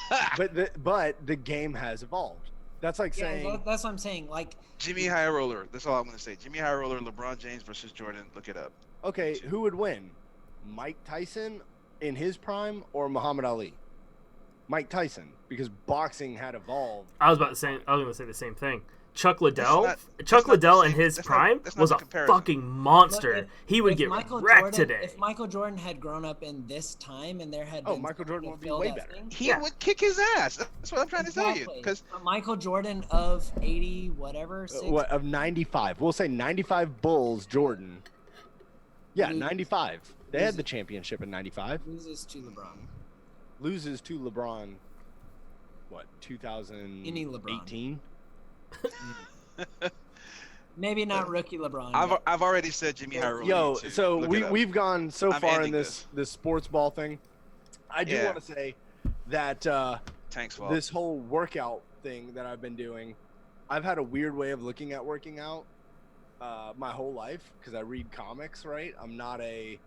but the game has evolved. That's like saying that's what I'm saying. Like Jimmy High Roller. That's all I'm gonna say. Jimmy High Roller, LeBron James versus Jordan. Look it up. okay, who would win? Mike Tyson in his prime or Muhammad Ali? Mike Tyson, because boxing had evolved. I was going to say the same thing. Chuck Liddell, That's not Liddell the in same- his that's not- prime that's not was the a comparison. fucking monster. Look, He would if get Michael wrecked Jordan, today. If Michael Jordan had grown up in this time and there had been Michael Jordan to would be fill way that better. thing- He Yeah. would kick his ass. That's what I'm trying to tell you. Exactly. Because But Michael Jordan of 80 whatever, 60, What of 95? We'll say 95 Bulls Jordan. Yeah, Loses. 95. They Loses. had the championship in 95. loses to LeBron. Loses to LeBron. What, 2018? Maybe not rookie LeBron. but I've already said Jimmy High Roller. Yo, too. so Look it up. we've gone so I'm far in ending this sports ball thing. I do Yeah. want to say that Tank's fault. this whole workout thing that I've been doing, I've had a weird way of looking at working out my whole life because I read comics, right? I'm not a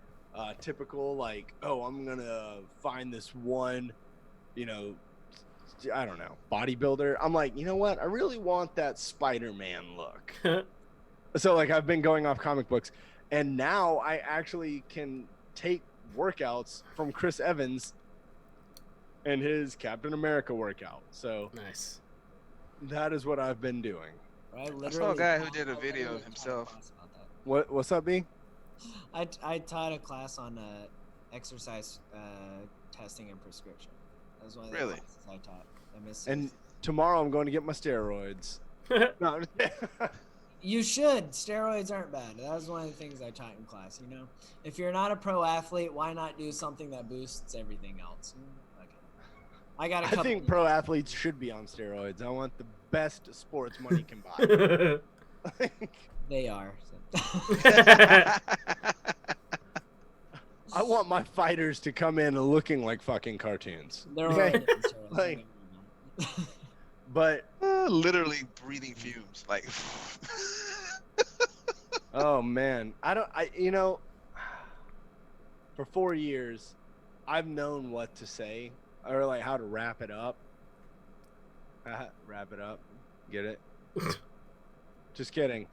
typical like, oh, I'm gonna find this one, I don't know, bodybuilder. I'm like, you know what? I really want that Spider-Man look. So like I've been going off comic books, and now I actually can take workouts from Chris Evans and his Captain America workout. So Nice. that is what I've been doing. I I saw a guy who did a video of literally taught a himself. class about that. What's up, B? I taught a class on exercise testing and prescription. That was one of the Really? classes I taught. I missed And tomorrow I'm going to get my steroids. No, You should. Steroids aren't bad. That was one of the things I taught in class. If you're not a pro athlete, why not do something that boosts everything else? Okay. I got a I couple. think pro athletes should be on steroids. I want the best sports money can buy. They are. I want my fighters to come in looking like fucking cartoons. They're Okay? already on steroids. Like- But Literally breathing fumes. Like, oh man, for 4 years, I've known what to say or like how to wrap it up. Wrap it up. Get it? Just kidding.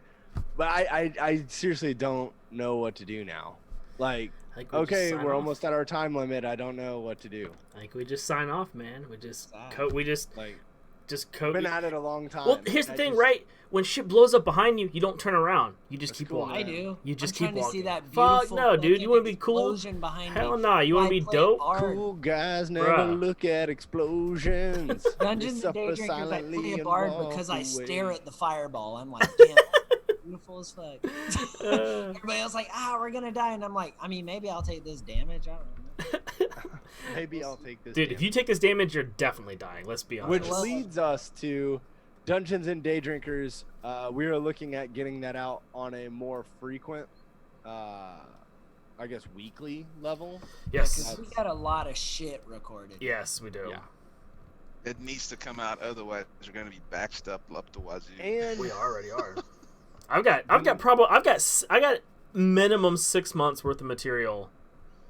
But I seriously don't know what to do now. Like, I think we just okay, sign we're off. almost at our time limit. I don't know what to do. I think we just sign off, man. We just Sad. we just Like, just coast. Been at it a long time. Well, here's the thing, right? When shit blows up behind you, you don't turn around. You just keep cool, walking. I do. You just I'm keep trying to walking. see that Fuck beautiful no, dude. You want to be cool? explosion behind Hell me. nah. You want to be Why play dope? hard? Cool guys never Bruh. look at explosions. Dungeons They and Day suffer Drinkers, I silently play a and bard walk because I stare away. at the fireball. I'm like, damn, that's beautiful as fuck. Uh. Everybody else like, we're gonna die, and I'm like, I mean, maybe I'll take this damage. I don't know. Maybe I'll take this. Dude, if you take this damage, you're definitely dying. Let's be honest. Which Well- leads us to Dungeons and Day Drinkers. We are looking at getting that out on a more frequent, I guess, weekly level. Yes. We got a lot of shit recorded. Yes, we do. Yeah. It needs to come out, otherwise we're gonna be backed up the wazoo. And We already are. I've got minimum 6 months worth of material.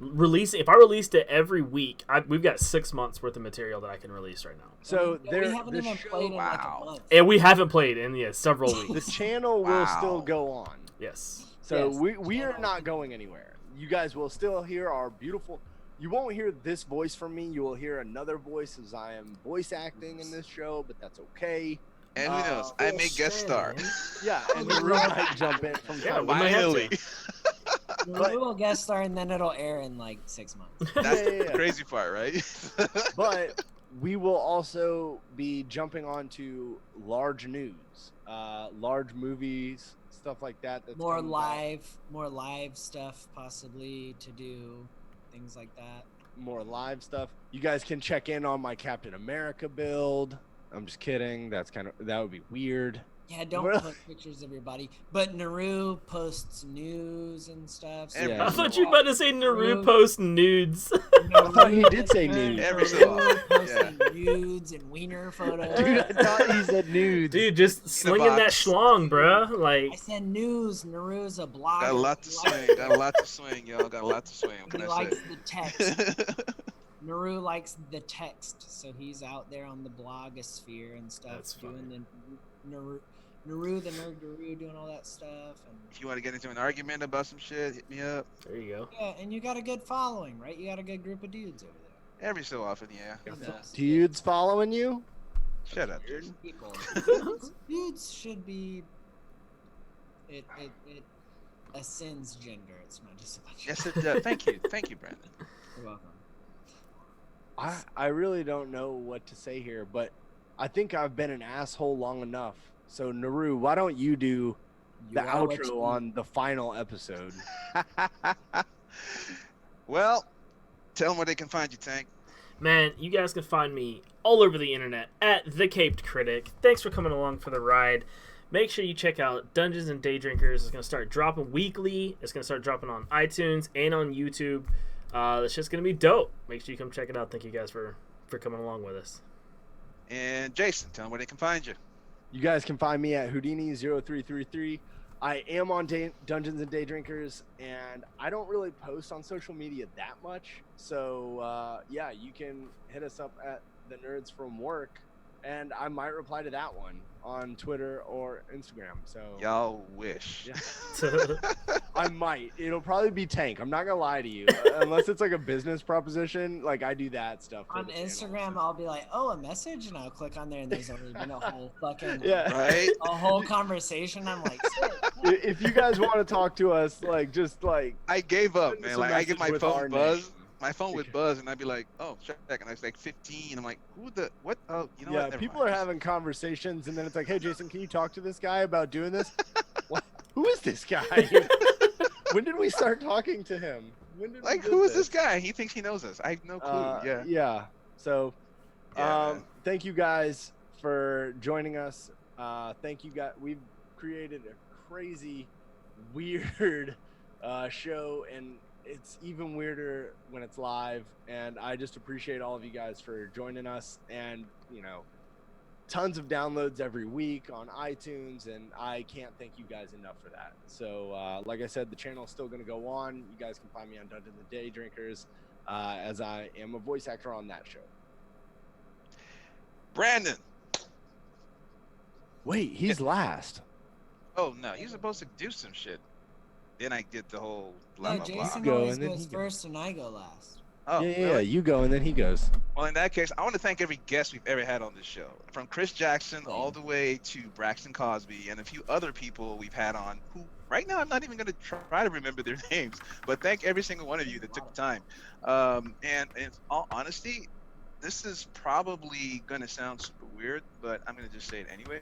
If I released it every week, we've got 6 months worth of material that I can release right now. so we there, haven't the even show- played in like wow. a month. And we haven't played in several the weeks. channel will still Wow. go on. Yes. So Yes, we are channel. not going anywhere. You guys will still hear our beautiful. You won't hear this voice from me. You will hear another voice as I am voice acting in this show, but that's okay. And who knows? I may guest star. Yeah, and the room might jump in from Yeah, time we to might have Finally. to. We will guest star, and then it'll air in like 6 months. That's Yeah, the yeah. crazy part, right? But we will also be jumping on to large news, large movies, stuff like that. That's More coming out. live stuff possibly to do, things like that. More live stuff. You guys can check in on my Captain America build. I'm just kidding. That would be weird. Yeah, don't Well- put pictures of your body. But Naru posts news and stuff. So Every Yeah. I thought you were about to say Naru Naru- post nudes. I thought he did say nude. Every so Naru often, posting nudes and wiener photos. Dude, I thought he said nude. Dude, just slinging that box. schlong, bruh. I Like, said news. Naru's a blogger. got a lot to He swing. likes- Got a lot to swing, y'all. Got a lot to swing. What can He I likes say? the text. Naru likes the text, so he's out there on the blogosphere and stuff, That's doing the Naru the nerd guru, doing all that stuff. And If you want to get into an argument about some shit, hit me up. there you go. yeah, and you got a good following, right? You got a good group of dudes over there. Every so often, yeah. Who knows? Dudes following you? Shut up. Weird people. Dudes should be. It ascends gender. It's not just a bunch of. Yes, it does. Thank you, Brandon. You're welcome. I really don't know what to say here, but I think I've been an asshole long enough. So Naru, why don't you do the You are what you outro eat. on the final episode? Well, tell them where they can find you, Tank. Man, you guys can find me all over the internet at The Caped Critic. Thanks for coming along for the ride. Make sure you check out Dungeons and Day Drinkers. It's going to start dropping weekly. It's going to start dropping on iTunes and on YouTube. It's just going to be dope. Make sure you come check it out. Thank you guys for coming along with us. And Jason, tell them where they can find you. You guys can find me at Houdini0333. I am on Dungeons and Day Drinkers, and I don't really post on social media that much. So, yeah, you can hit us up at TheNerdsFromWork, and I might reply to that one on Twitter or Instagram. So Y'all wish. Yeah. I might. It'll probably be Tank. I'm not gonna lie to you, unless it's like a business proposition. Like I do that stuff for On the channel, Instagram, so. I'll be like, "Oh, a message," and I'll click on there, and there's already been a whole fucking Yeah. Right? a whole conversation. I'm like, "Sick." If you guys want to talk to us, like just like I gave up, Send us man. a Like I get my message with our phone buzz. name. My phone would buzz, and I'd be like, "Oh, check," and I was like 15. I'm like, what? Oh, you know yeah, what? Never people mind. are having conversations, and then it's like, hey, Jason, can you talk to this guy about doing this? What? Who is this guy? When did we start talking to him? When did we Like, get who is this guy? He thinks he knows us. I have no clue. Yeah. Yeah. So, Yeah, man. thank you guys for joining us. Thank you guys. We've created a crazy, weird show, and it's even weirder when it's live. And I just appreciate all of you guys for joining us. And tons of downloads every week on iTunes, and I can't thank you guys enough for that. So, like I said, the channel is still going to go on. You guys can find me on Dungeons and Day Drinkers, as I am a voice actor on that show. Brandon. Wait, he's last. Oh no, you're supposed to do some shit. Then I did the whole blah No, blah Jason blah. Go, always and then goes he goes. first, and I go last. Oh, yeah, really? you go and then he goes. Well, in that case, I want to thank every guest we've ever had on this show, from Chris Jackson all the way to Braxton Cosby and a few other people we've had on who right now I'm not even going to try to remember their names, but thank every single one of you that took the time. And in all honesty, this is probably going to sound super weird, but I'm going to just say it anyway.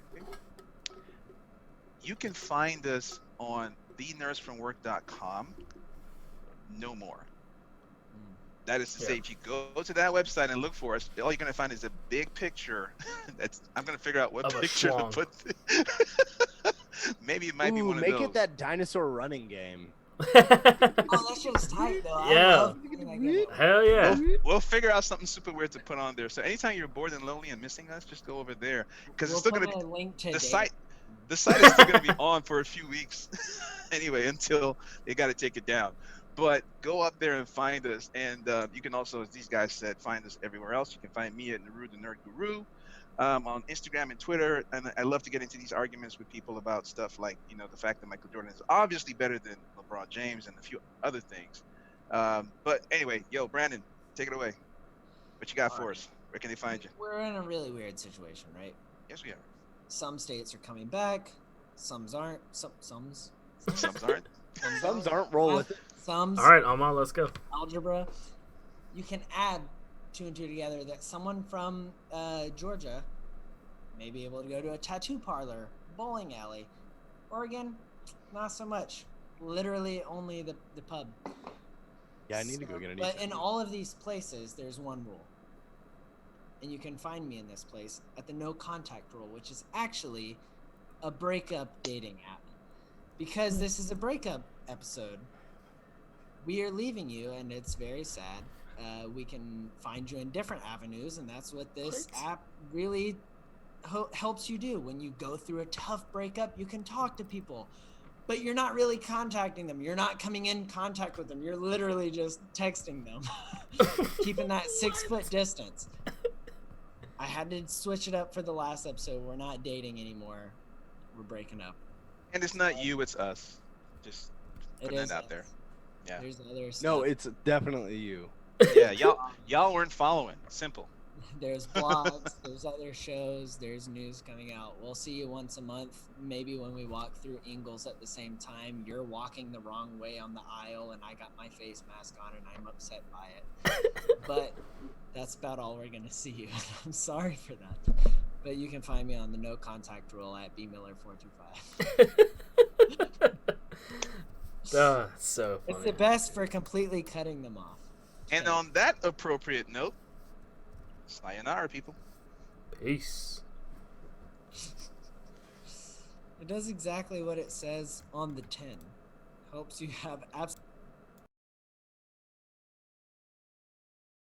You can find us on TheNerdsFromWork.com. No more. That is to say, if you go to that website and look for us, all you're gonna find is a big picture. I'm gonna figure out what Of a picture to schlong. put. Maybe it might be one of make those. it that dinosaur running game. Oh, that shit's tight though. Yeah. I love playing that game. Hell yeah. We'll figure out something super weird to put on there. So anytime you're bored and lonely and missing us, just go over there because We'll it's still put gonna a link to the data. site. The site is still gonna be on for a few weeks anyway until they got to take it down. But go up there and find us, and you can also, as these guys said, find us everywhere else. You can find me at Naru the Nerd Guru on Instagram and Twitter, and I love to get into these arguments with people about stuff like, the fact that Michael Jordan is obviously better than LeBron James and a few other things. But anyway, Brandon, take it away. What you got for us? Where can they find you? We're in a really weird situation, right? Yes, we are. Some states are coming back, some aren't. Some aren't. Some aren't. Roll with it. Some. All right, Alma, let's go. Algebra. You can add 2 and 2 together that someone from Georgia may be able to go to a tattoo parlor, bowling alley. Oregon, not so much. Literally only the pub. Yeah, I need to go get a new But in tattoo. all of these places, there's one rule. And you can find me in this place at the no contact rule, which is actually a breakup dating app. Because this is a breakup episode, we are leaving you, and it's very sad. We can find you in different avenues, and that's what this app really helps you do. When you go through a tough breakup, you can talk to people, but you're not really contacting them. You're not coming in contact with them. You're literally just texting them, keeping that 6-foot distance. I had to switch it up for the last episode. We're not dating anymore. We're breaking up. And it's not you, it's us. Just putting that out us. there. Yeah. There's other stuff. No, it's definitely you. Yeah, y'all weren't following. Simple. There's blogs, there's other shows, there's news coming out. We'll see you once a month. Maybe when we walk through Ingles at the same time, you're walking the wrong way on the aisle and I got my face mask on and I'm upset by it. But that's about all we're going to see you. I'm sorry for that. But you can find me on the no contact rule at bmiller425. Oh, so funny. It's the best for completely cutting them off. And on that appropriate note, sayonara, people. Peace. It does exactly what it says on the tin. Helps you have absolutely